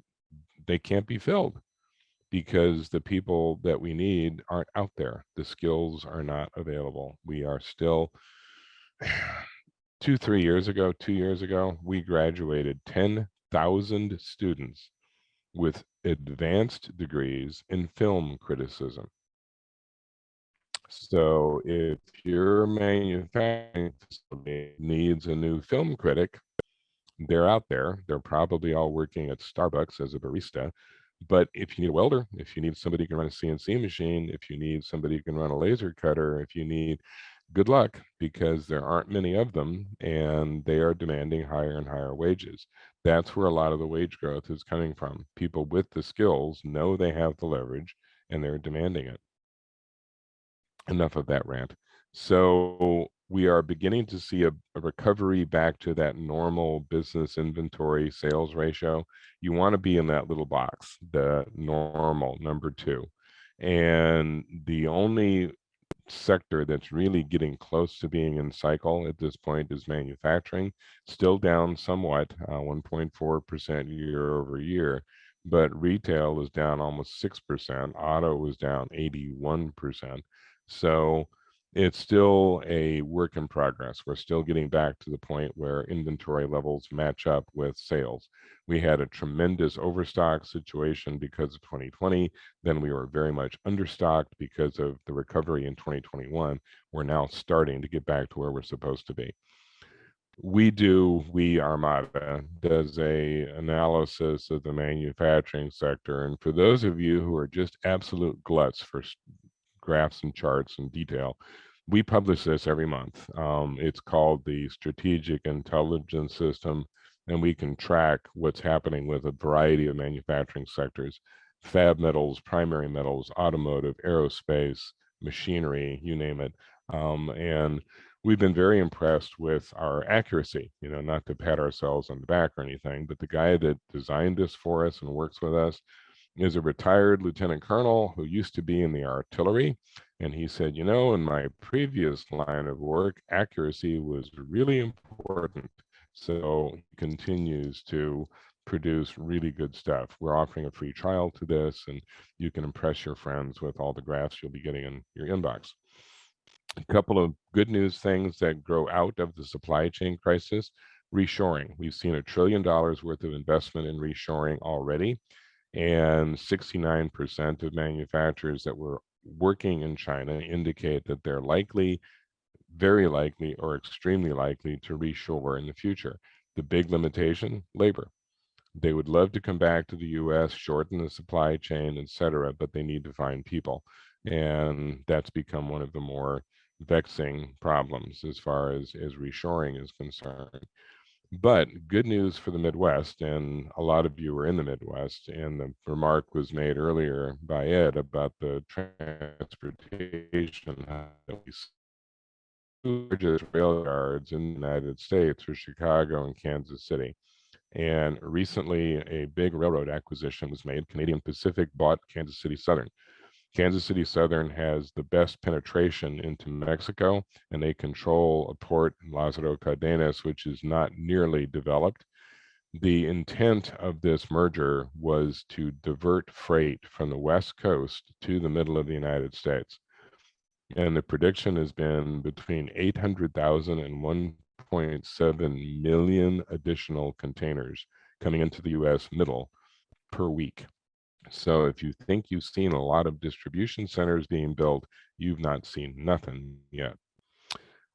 C: they can't be filled because the people that we need aren't out there. The skills are not available. We are still 2 years ago, we graduated 10,000 students with advanced degrees in film criticism. So if your manufacturing facility needs a new film critic, they're out there. They're probably all working at Starbucks as a barista. But if you need a welder, if you need somebody who can run a CNC machine, if you need somebody who can run a laser cutter, if you need, good luck, because there aren't many of them, and they are demanding higher and higher wages. That's where a lot of the wage growth is coming from. People with the skills know they have the leverage, and they're demanding it. Enough of that rant. So we are beginning to see a recovery back to that normal business inventory sales ratio. You want to be in that little box, the normal number 2. And the only sector that's really getting close to being in cycle at this point is manufacturing. Still down somewhat, 1.4% year over year, but retail is down almost 6%. Auto is down 81%. So it's still a work in progress. We're still getting back to the point where inventory levels match up with sales. We had a tremendous overstock situation because of 2020. Then we were very much understocked because of the recovery in 2021. We're now starting to get back to where we're supposed to be. Armada does a analysis of the manufacturing sector. And for those of you who are just absolute gluts for graphs and charts and detail, we publish this every month. It's called the Strategic Intelligence System, and we can track what's happening with a variety of manufacturing sectors: fab metals, primary metals, automotive, aerospace, machinery, you name it. And we've been very impressed with our accuracy, you know, not to pat ourselves on the back or anything, but the guy that designed this for us and works with us is a retired lieutenant colonel who used to be in the artillery. And he said, you know, in my previous line of work, accuracy was really important. So he continues to produce really good stuff. We're offering a free trial to this, and you can impress your friends with all the graphs you'll be getting in your inbox. A couple of good news things that grow out of the supply chain crisis: reshoring. We've seen $1 trillion worth of investment in reshoring already. And 69% of manufacturers that were working in China indicate that they're likely, very likely, or extremely likely to reshore in the future. The big limitation: labor. They would love to come back to the US, shorten the supply chain, et cetera, but they need to find people. And that's become one of the more vexing problems as far as reshoring is concerned. But good news for the Midwest, and a lot of you are in the Midwest, and the remark was made earlier by Ed about the transportation. Largest rail yards in the United States are Chicago and Kansas City. And recently, a big railroad acquisition was made. Canadian Pacific bought Kansas City Southern. Kansas City Southern has the best penetration into Mexico, and they control a port in Lázaro Cárdenas, which is not nearly developed. The intent of this merger was to divert freight from the West Coast to the middle of the United States. And the prediction has been between 800,000 and 1.7 million additional containers coming into the US middle per week. So if you think you've seen a lot of distribution centers being built, you've not seen nothing yet.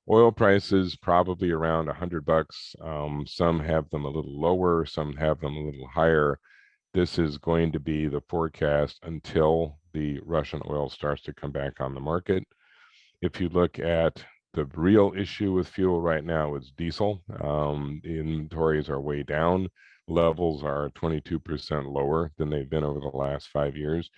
C: Oil prices probably around $100. Some have them a little lower, some have them a little higher. This is going to be the forecast until the Russian oil starts to come back on the market. If you look at the real issue with fuel right now, is diesel. The inventories are way down. Levels are 22% lower than they've been over the last 5 years.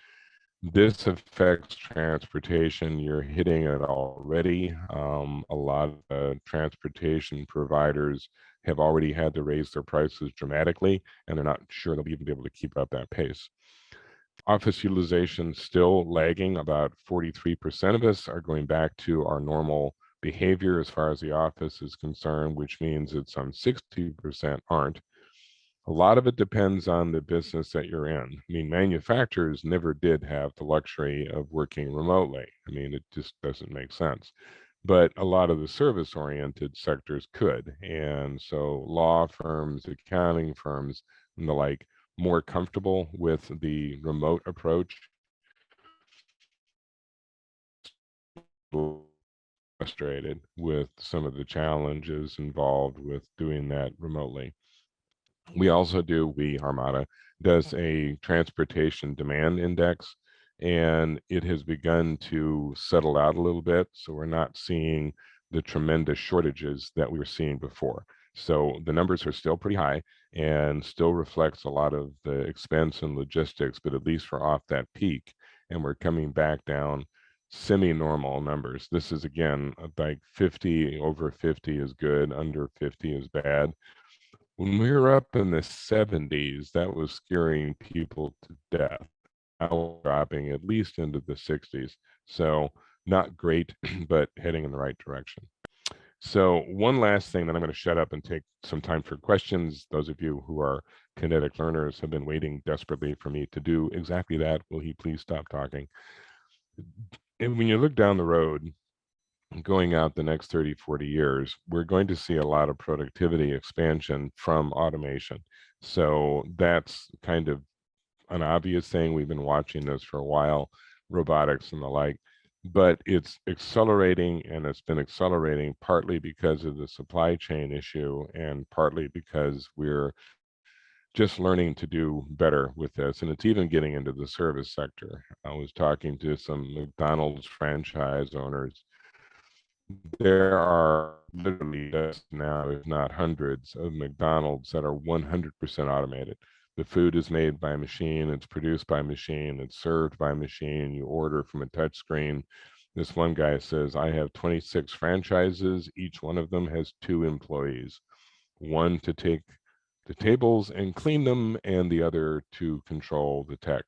C: This affects transportation. You're hitting it already. A lot of transportation providers have already had to raise their prices dramatically, and they're not sure they'll even be able to keep up that pace. Office utilization still lagging. About 43% of us are going back to our normal behavior as far as the office is concerned, which means that some 60% aren't. A lot of it depends on the business that you're in. I mean, manufacturers never did have the luxury of working remotely. I mean, it just doesn't make sense. But a lot of the service-oriented sectors could. And so law firms, accounting firms, and the like, more comfortable with the remote approach, frustrated with some of the challenges involved with doing that remotely. We also do, Armada, does a transportation demand index, and it has begun to settle out a little bit. So we're not seeing the tremendous shortages that we were seeing before. So the numbers are still pretty high and still reflects a lot of the expense and logistics, but at least we're off that peak and we're coming back down semi-normal numbers. This is again like 50, over 50 is good, under 50 is bad. When we were up in the 70s, that was scaring people to death. Now we're dropping at least into the 60s. So not great, but heading in the right direction. So one last thing, then I'm going to shut up and take some time for questions. Those of you who are kinetic learners have been waiting desperately for me to do exactly that. Will he please stop talking? And when you look down the road, going out the next 30, 40 years, we're going to see a lot of productivity expansion from automation. So that's kind of an obvious thing. We've been watching this for a while, robotics and the like, but it's accelerating, and it's been accelerating partly because of the supply chain issue and partly because we're just learning to do better with this. And it's even getting into the service sector. I was talking to some McDonald's franchise owners. There are literally now, if not hundreds, of McDonald's that are 100% automated. The food is made by machine, it's produced by machine, it's served by machine. You order from a touch screen. This one guy says, I have 26 franchises. Each one of them has 2 employees, one to take the tables and clean them, and the other to control the tech.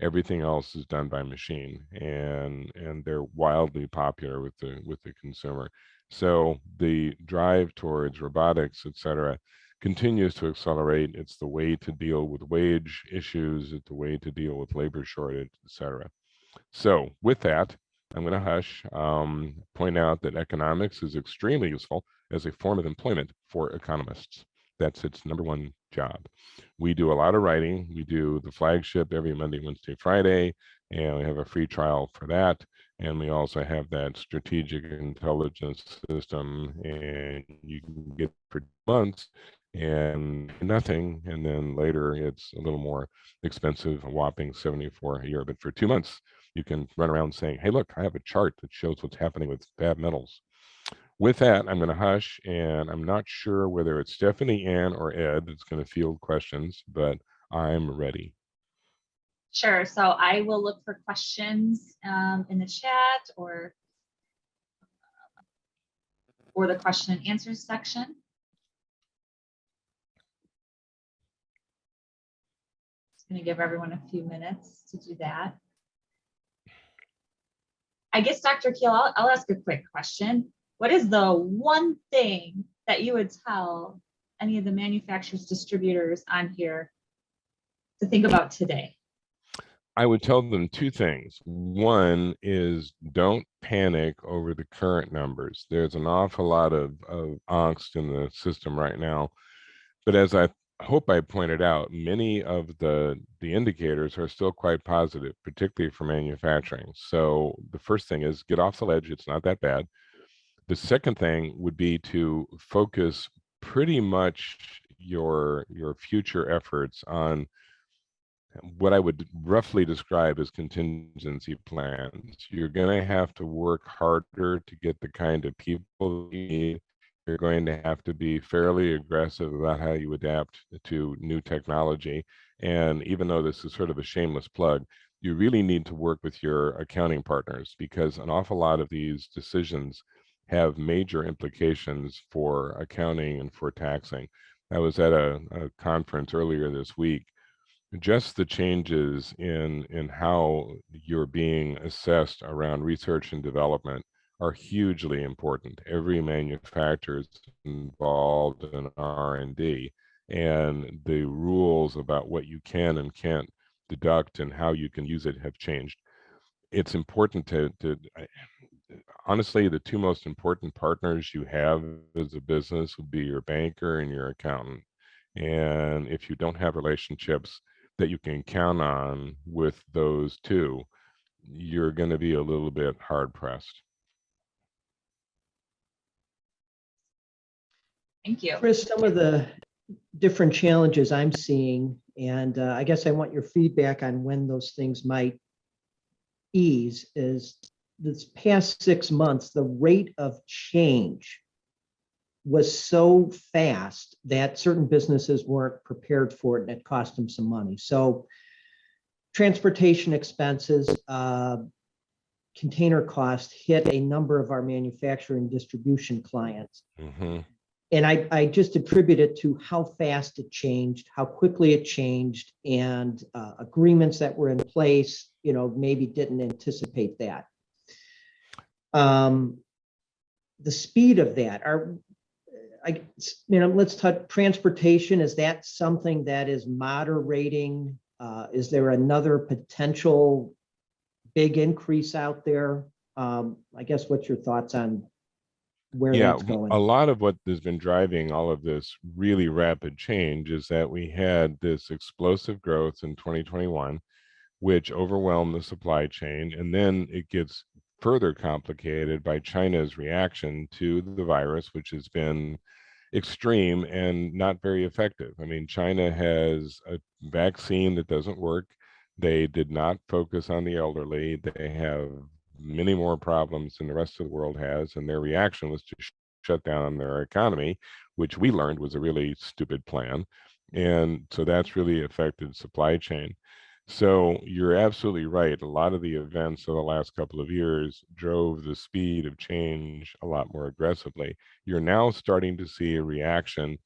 C: Everything else is done by machine, and they're wildly popular with the consumer. So the drive towards robotics, et cetera, continues to accelerate. It's the way to deal with wage issues. It's the way to deal with labor shortage, et cetera. So with that, I'm going to hush, point out that economics is extremely useful as a form of employment for economists. That's its #1 job. We do a lot of writing. We do the flagship every Monday, Wednesday, Friday, and we have a free trial for that. And we also have that strategic intelligence system, and you can get for months and nothing. And then later it's a little more expensive, a whopping $74 a year. But for 2 months, you can run around saying, hey, look, I have a chart that shows what's happening with bad metals. With that, I'm going to hush, and I'm not sure whether it's Stephanie, Ann, or Ed that's going to field questions, but I'm ready.
A: Sure. So I will look for questions in the chat or the question and answers section. Just going to give everyone a few minutes to do that. I guess, Dr. Kuehl, I'll ask a quick question. What is the one thing that you would tell any of the manufacturers, distributors on here to think about today?
C: I would tell them two things. One is don't panic over the current numbers. There's an awful lot of angst in the system right now. But as I hope I pointed out, many of the indicators are still quite positive, particularly for manufacturing. So the first thing is get off the ledge. It's not that bad. The second thing would be to focus pretty much your future efforts on what I would roughly describe as contingency plans. You're going to have to work harder to get the kind of people you need. You're going to have to be fairly aggressive about how you adapt to new technology. And even though this is sort of a shameless plug, you really need to work with your accounting partners, because an awful lot of these decisions have major implications for accounting and for taxing. I was at a conference earlier this week. Just the changes in how you're being assessed around research and development are hugely important. Every manufacturer is involved in R&D, and the rules about what you can and can't deduct and how you can use it have changed. It's important to honestly, the two most important partners you have as a business would be your banker and your accountant. And if you don't have relationships that you can count on with those two, you're going to be a little bit hard pressed.
A: Thank you.
B: Chris, some of the different challenges I'm seeing, and I guess I want your feedback on when those things might ease, is this past 6 months, the rate of change was so fast that certain businesses weren't prepared for it, and it cost them some money. So transportation expenses, container cost hit a number of our manufacturing distribution clients.
C: Mm-hmm.
B: And I just attribute it to how fast it changed, how quickly it changed, and agreements that were in place, maybe didn't anticipate that. The speed of that, let's touch transportation. Is that something that is moderating? Is there another potential big increase out there? I guess what's your thoughts on where that's going?
C: A lot of what has been driving all of this really rapid change is that we had this explosive growth in 2021, which overwhelmed the supply chain. And then it gets further complicated by China's reaction to the virus, which has been extreme and not very effective. I mean, China has a vaccine that doesn't work. They did not focus on the elderly. They have many more problems than the rest of the world has, and their reaction was to shut down their economy, which we learned was a really stupid plan. And so that's really affected supply chain. So you're absolutely right. A lot of the events of the last couple of years drove the speed of change a lot more aggressively. You're now starting to see a reaction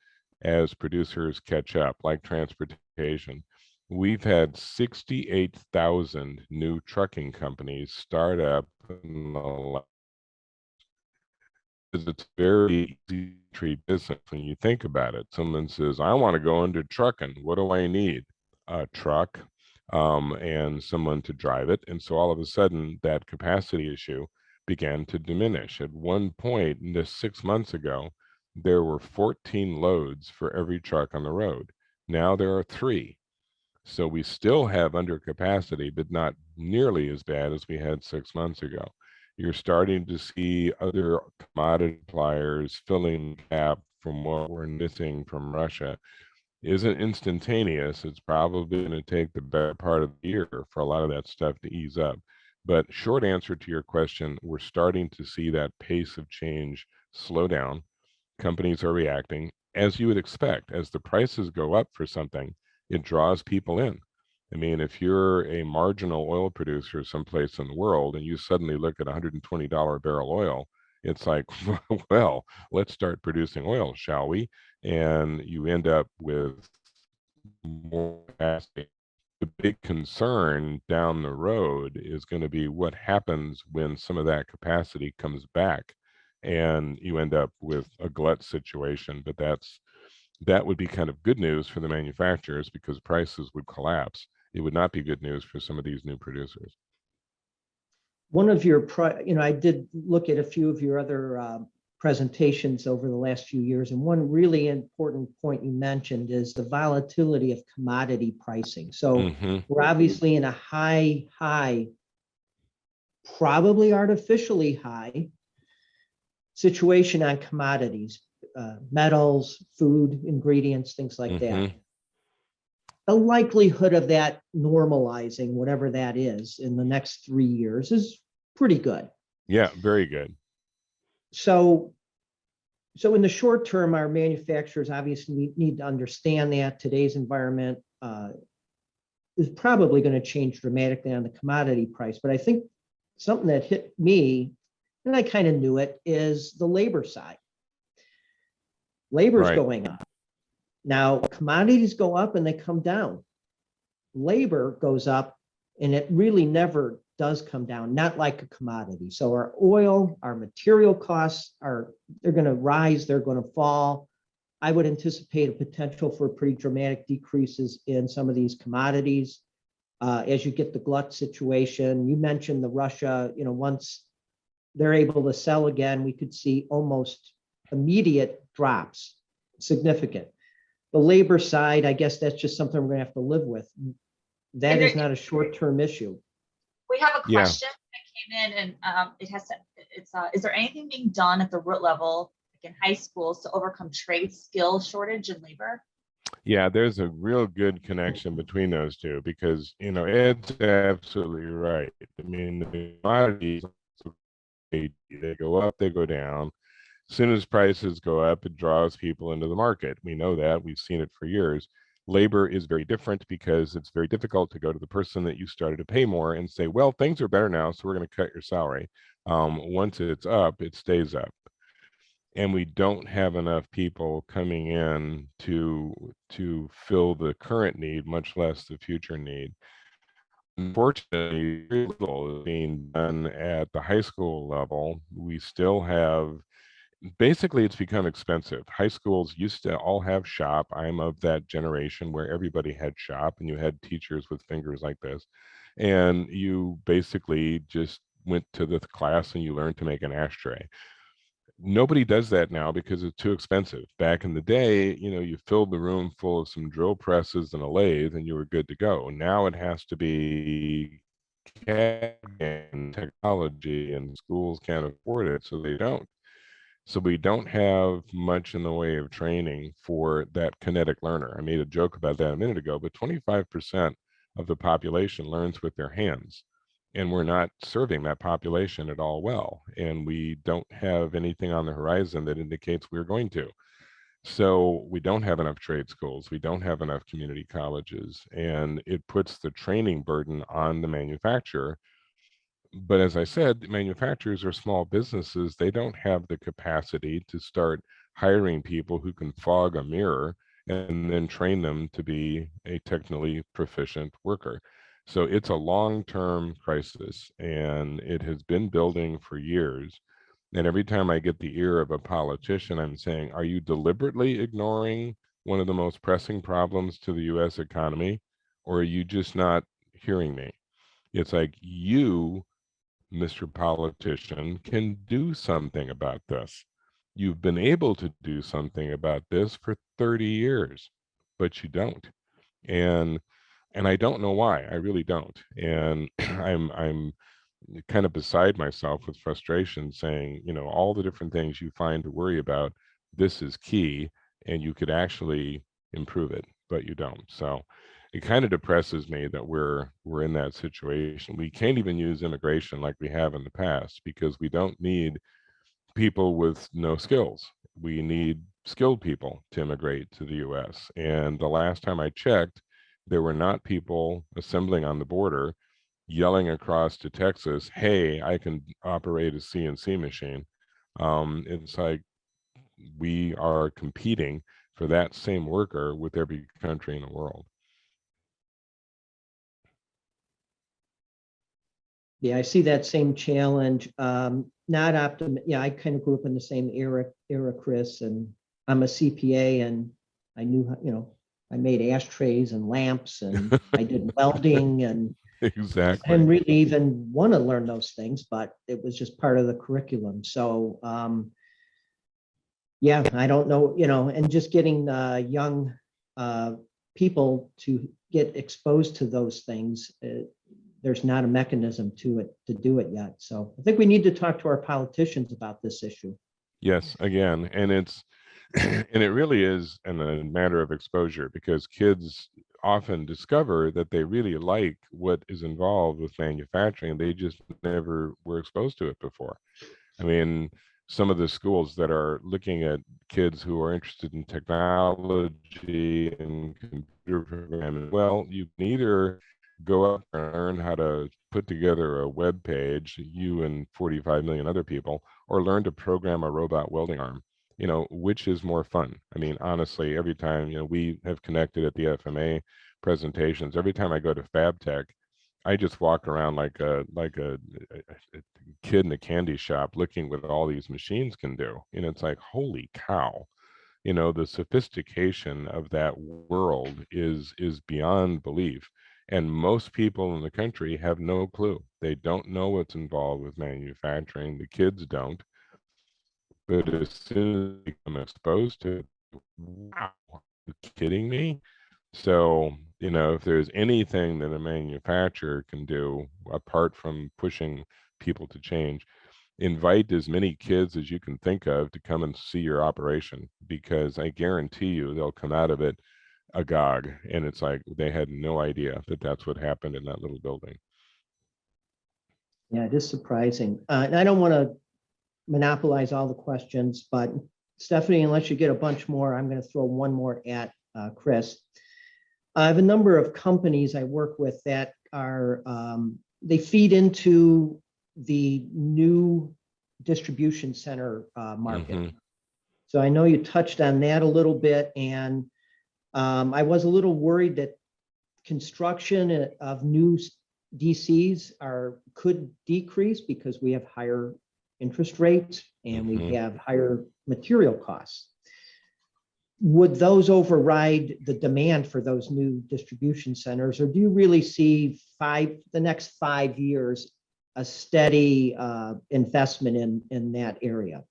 C: as producers catch up, like transportation. We've had 68,000 new trucking companies start up in the last. It's very easy to treat business when you think about it. Someone says, I want to go into trucking. What do I need? A truck. And someone to drive it. And so all of a sudden, that capacity issue began to diminish. At one point, just 6 months ago, there were 14 loads for every truck on the road. Now there are 3. So we still have under capacity, but not nearly as bad as we had 6 months ago. You're starting to see other commodity suppliers filling the gap from what we're missing from Russia. Isn't instantaneous. It's probably going to take the better part of the year for a lot of that stuff to ease up. But short answer to your question, we're starting to see that pace of change slow down. Companies are reacting as you would expect. As the prices go up for something, it draws people in. I mean, if you're a marginal oil producer someplace in the world and you suddenly look at $120 a barrel oil, it's like, well, let's start producing oil, shall we? And you end up with more capacity. The big concern down the road is going to be what happens when some of that capacity comes back and you end up with a glut situation. But that would be kind of good news for the manufacturers because prices would collapse. It would not be good news for some of these new producers.
B: One of your, I did look at a few of your other presentations over the last few years, and one really important point you mentioned is the volatility of commodity pricing. So we're obviously in a high, probably artificially high situation on commodities, metals, food, ingredients, things like that. The likelihood of that normalizing, whatever that is, in the next 3 years is pretty good.
C: Yeah, very good.
B: So in the short term, our manufacturers obviously need to understand that today's environment is probably going to change dramatically on the commodity price. But I think something that hit me, and I kind of knew it, is the labor side. Labor's going up. Now, commodities go up and they come down. Labor goes up and it really never does come down, not like a commodity. So our oil, our material costs they're going to rise, they're going to fall. I would anticipate a potential for pretty dramatic decreases in some of these commodities as you get the glut situation. You mentioned the Russia, once they're able to sell again, we could see almost immediate drops, significant. The labor side, I guess that's just something we're going to have to live with. That is not a short-term issue.
A: We have a question that came in, and is there anything being done at the root level, like in high schools, to overcome trade skill shortage in labor?
C: Yeah, there's a real good connection between those two because, Ed's absolutely right. I mean, the commodities, they go up, they go down. As soon as prices go up, it draws people into the market. We know that. We've seen it for years. Labor is very different because it's very difficult to go to the person that you started to pay more and say, well, things are better now, so we're going to cut your salary. Once it's up, it stays up. And we don't have enough people coming in to fill the current need, much less the future need. Unfortunately, very little is being done at the high school level. We still have, basically, it's become expensive. High schools used to all have shop. I'm of that generation where everybody had shop and you had teachers with fingers like this. And you basically just went to the class and you learned to make an ashtray. Nobody does that now because it's too expensive. Back in the day, you filled the room full of some drill presses and a lathe and you were good to go. Now it has to be CAD and technology, and schools can't afford it, so they don't. So we don't have much in the way of training for that kinetic learner. I made a joke about that a minute ago, but 25% of the population learns with their hands. And we're not serving that population at all well. And we don't have anything on the horizon that indicates we're going to. So we don't have enough trade schools. We don't have enough community colleges. And it puts the training burden on the manufacturer. But as I said, manufacturers are small businesses. They don't have the capacity to start hiring people who can fog a mirror and then train them to be a technically proficient worker. So it's a long-term crisis, and it has been building for years. And every time I get the ear of a politician, I'm saying, are you deliberately ignoring one of the most pressing problems to the US economy, or are you just not hearing me? It's like, you, Mr. Politician, can do something about this. You've been able to do something about this for 30 years, but you don't. And I don't know why. I really don't. And I'm kind of beside myself with frustration, saying, all the different things you find to worry about, this is key, and you could actually improve it, but you don't. So it kind of depresses me that we're in that situation. We can't even use immigration like we have in the past because we don't need people with no skills. We need skilled people to immigrate to the US. And the last time I checked, there were not people assembling on the border yelling across to Texas, hey, I can operate a CNC machine. It's like we are competing for that same worker with every country in the world.
B: Yeah, I see that same challenge. Not Yeah, I kind of grew up in the same era, Chris, and I'm a CPA, and I knew, I made ashtrays and lamps, and I did welding, and I
C: Exactly.
B: didn't really even want to learn those things, but it was just part of the curriculum. So, yeah, I don't know, and just getting young people to get exposed to those things. There's not a mechanism to do it yet. So I think we need to talk to our politicians about this issue.
C: Yes, again, and it's and it really is a matter of exposure because kids often discover that they really like what is involved with manufacturing. They just never were exposed to it before. I mean, some of the schools that are looking at kids who are interested in technology and computer programming, well, you can either go up and learn how to put together a web page, you and 45 million other people, or learn to program a robot welding arm. Which is more fun? I mean, honestly, every time, we have connected at the FMA presentations, every time I go to FabTech, I just walk around like a kid in a candy shop looking what all these machines can do. It's like, holy cow. The sophistication of that world is beyond belief. And most people in the country have no clue. They don't know what's involved with manufacturing. The kids don't. But as soon as they become exposed to it, wow, are you kidding me? So, if there's anything that a manufacturer can do apart from pushing people to change, invite as many kids as you can think of to come and see your operation because I guarantee you they'll come out of it agog. And it's like they had no idea that that's what happened in that little building.
B: Yeah, it is surprising. And I don't want to monopolize all the questions, but Stephanie, unless you get a bunch more, I'm going to throw one more at Chris. I have a number of companies I work with that are, they feed into the new distribution center market.
C: Mhm.
B: So I know you touched on that a little bit, and I was a little worried that construction of new DCs could decrease because we have higher interest rates and we
C: Mhm.
B: have higher material costs. Would those override the demand for those new distribution centers, or do you really see the next 5 years a steady investment in that area?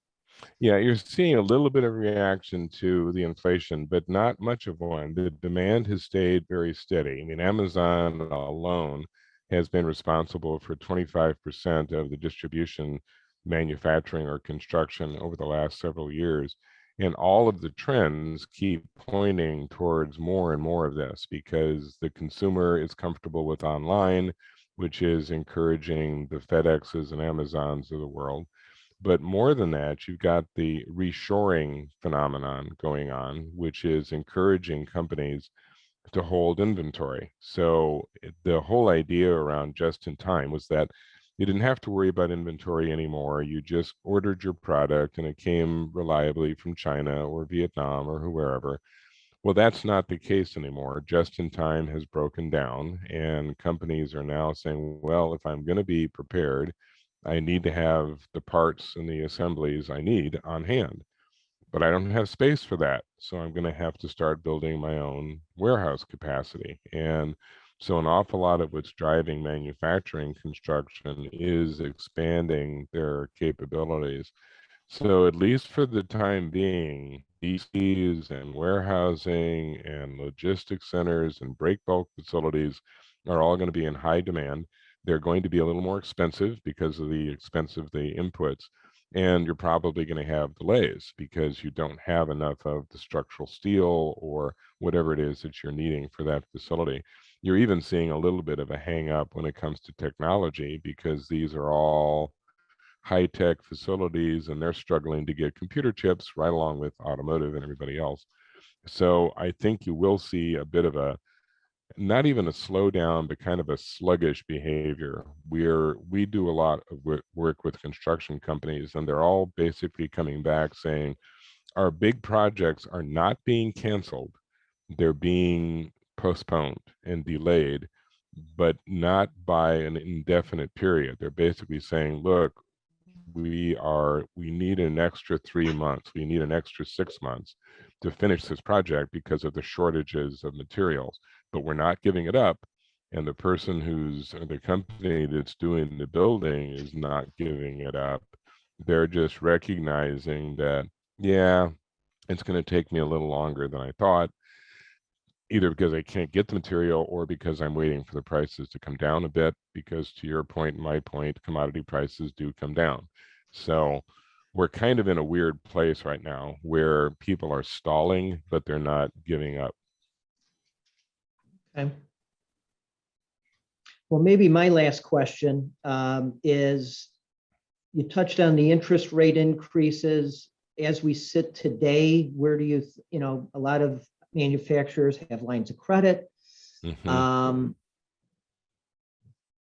C: Yeah, you're seeing a little bit of reaction to the inflation, but not much of one. The demand has stayed very steady. I mean, Amazon alone has been responsible for 25% of the distribution, manufacturing, or construction over the last several years. And all of the trends keep pointing towards more and more of this because the consumer is comfortable with online, which is encouraging the FedExes and Amazons of the world. But more than that, you've got the reshoring phenomenon going on, which is encouraging companies to hold inventory. So the whole idea around just in time was that you didn't have to worry about inventory anymore. You just ordered your product and it came reliably from China or Vietnam or wherever. Well, that's not the case anymore. Just in time has broken down, and companies are now saying, well, if I'm going to be prepared, I need to have the parts and the assemblies I need on hand. But I don't have space for that. So I'm going to have to start building my own warehouse capacity. And so an awful lot of what's driving manufacturing construction is expanding their capabilities. So at least for the time being, DCs and warehousing and logistics centers and break bulk facilities are all going to be in high demand. They're going to be a little more expensive because of the expense of the inputs, And you're probably going to have delays because you don't have enough of the structural steel or whatever it is that you're needing for that facility. You're even seeing a little bit of a hang up when it comes to technology because these are all high-tech facilities and they're struggling to get computer chips right along with automotive and everybody else. So I think you will see a bit of a, not even a slowdown, but kind of a sluggish behavior where we do a lot of work with construction companies, and they're all basically coming back saying, our big projects are not being canceled. They're being postponed and delayed, but not by an indefinite period. They're basically saying, look, we need an extra 3 months, we need an extra 6 months to finish this project because of the shortages of materials, but we're not giving it up. And the person who's, or the company that's doing the building is not giving it up. They're just recognizing that, yeah, it's going to take me a little longer than I thought, either because I can't get the material or because I'm waiting for the prices to come down a bit, because to your point and my point, commodity prices do come down. So we're kind of in a weird place right now where people are stalling, but they're not giving up.
B: Okay. Well, maybe my last question is, you touched on the interest rate increases. As we sit today, where do you, a lot of manufacturers have lines of credit.
C: Mhm.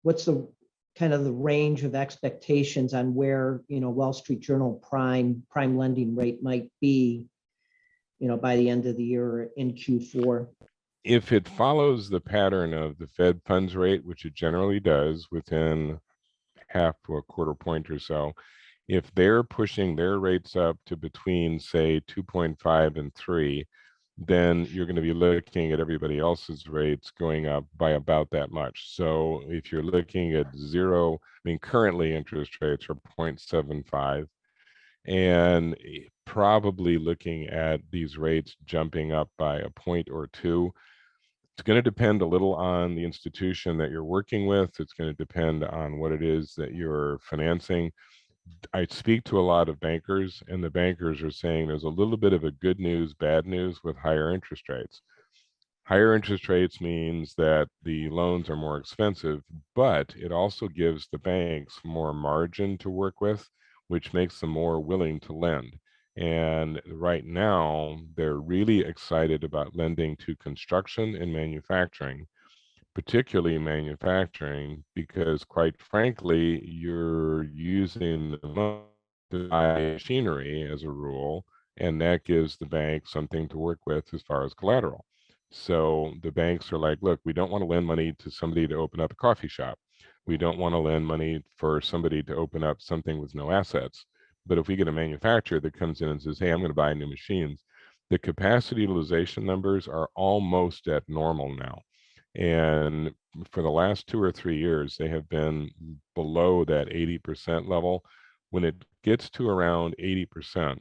B: What's the kind of the range of expectations on where, Wall Street Journal prime lending rate might be, by the end of the year in Q4?
C: If it follows the pattern of the Fed funds rate, which it generally does within half to a quarter point or so, if they're pushing their rates up to between, say, 2.5 and 3, then you're going to be looking at everybody else's rates going up by about that much. So if you're looking at zero, I mean, currently interest rates are 0.75, and probably looking at these rates jumping up by a point or two. It's going to depend a little on the institution that you're working with. It's going to depend on what it is that you're financing. I speak to a lot of bankers, and the bankers are saying there's a little bit of a good news, bad news with higher interest rates. Higher interest rates means that the loans are more expensive, but it also gives the banks more margin to work with, which makes them more willing to lend. And right now, they're really excited about lending to construction and manufacturing, particularly manufacturing, because quite frankly, you're using the money to buy machinery as a rule, and that gives the bank something to work with as far as collateral. So the banks are like, look, we don't want to lend money to somebody to open up a coffee shop. We don't want to lend money for somebody to open up something with no assets. But if we get a manufacturer that comes in and says, hey, I'm going to buy new machines, the capacity utilization numbers are almost at normal now. And for the last 2 or 3 years, they have been below that 80% level. When it gets to around 80%,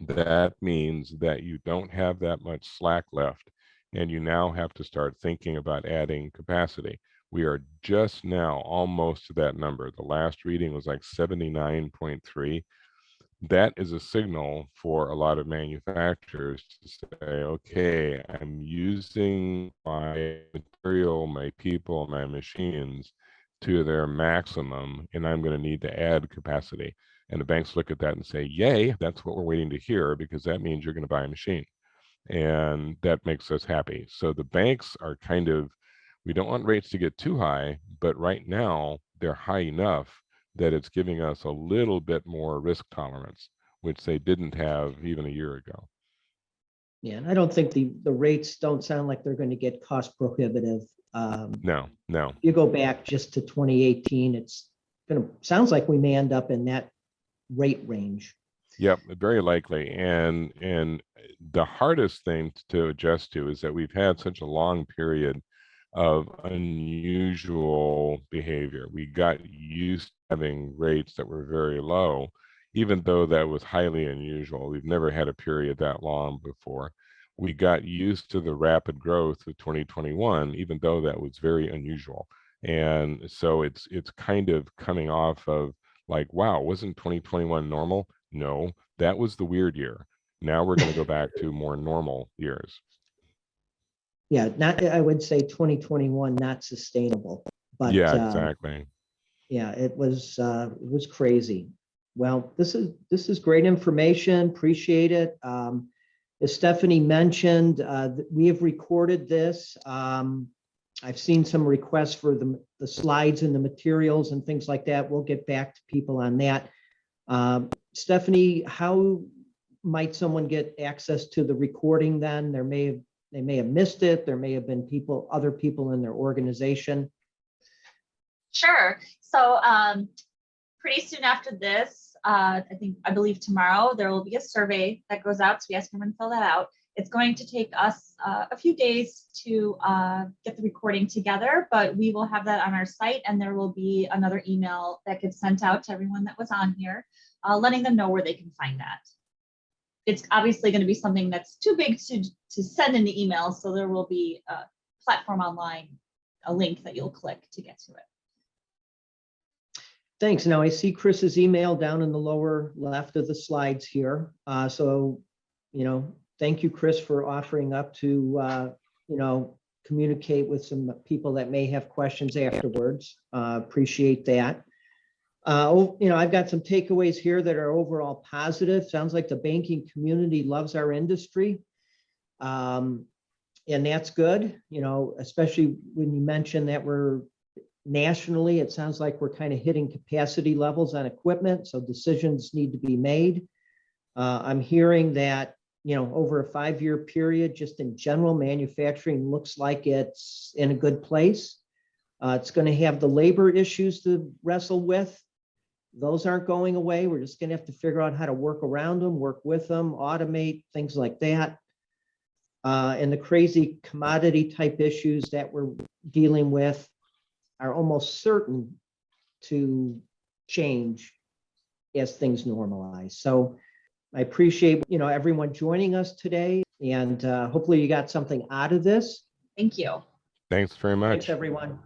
C: that means that you don't have that much slack left, and you now have to start thinking about adding capacity. We are just now almost to that number. The last reading was like 79.3. That is a signal for a lot of manufacturers to say, okay, I'm using my material, my people, my machines to their maximum, and I'm going to need to add capacity. And the banks look at that and say, yay, that's what we're waiting to hear, because that means you're going to buy a machine. And that makes us happy. So the banks are kind of, we don't want rates to get too high, but right now they're high enough that it's giving us a little bit more risk tolerance, which they didn't have even a year ago.
B: Yeah, and I don't think the rates don't sound like they're going to get cost prohibitive.
C: No.
B: You go back just to 2018, it's sounds like we may end up in that rate range.
C: Yep, very likely. And the hardest thing to adjust to is that we've had such a long period of unusual behavior. We got used to having rates that were very low, even though that was highly unusual. We've never had a period that long before. We got used to the rapid growth of 2021, even though that was very unusual. And so it's kind of coming off of like, wow, wasn't 2021 normal? No, that was the weird year. Now we're going to go back to more normal years.
B: Yeah, not, I would say 2021, not sustainable, but
C: Yeah, exactly.
B: yeah, it was crazy. Well, this is great information. Appreciate it. As Stephanie mentioned, we have recorded this. I've seen some requests for the slides and the materials and things like that. We'll get back to people on that. Stephanie, how might someone get access to the recording then? They may have missed it. There may have been other people in their organization.
A: Sure. So pretty soon after this, I believe tomorrow, there will be a survey that goes out. So we ask everyone to fill that out. It's going to take us a few days to get the recording together, but we will have that on our site, and there will be another email that gets sent out to everyone that was on here, letting them know where they can find that. It's obviously going to be something that's too big to send in the email, so there will be a platform online, a link that you'll click to get to it.
B: Thanks. Now I see Chris's email down in the lower left of the slides here. So, thank you, Chris, for offering up to, communicate with some people that may have questions afterwards. Appreciate that. I've got some takeaways here that are overall positive. Sounds like the banking community loves our industry. And that's good, especially when you mention that we're nationally, it sounds like we're kind of hitting capacity levels on equipment, so decisions need to be made. I'm hearing that, over a 5-year period, just in general, manufacturing looks like it's in a good place. It's going to have the labor issues to wrestle with. Those aren't going away. We're just going to have to figure out how to work around them, work with them, automate, things like that. And the crazy commodity type issues that we're dealing with are almost certain to change as things normalize. So I appreciate, everyone joining us today, and hopefully you got something out of this.
A: Thank you.
C: Thanks very much.
B: Thanks, everyone.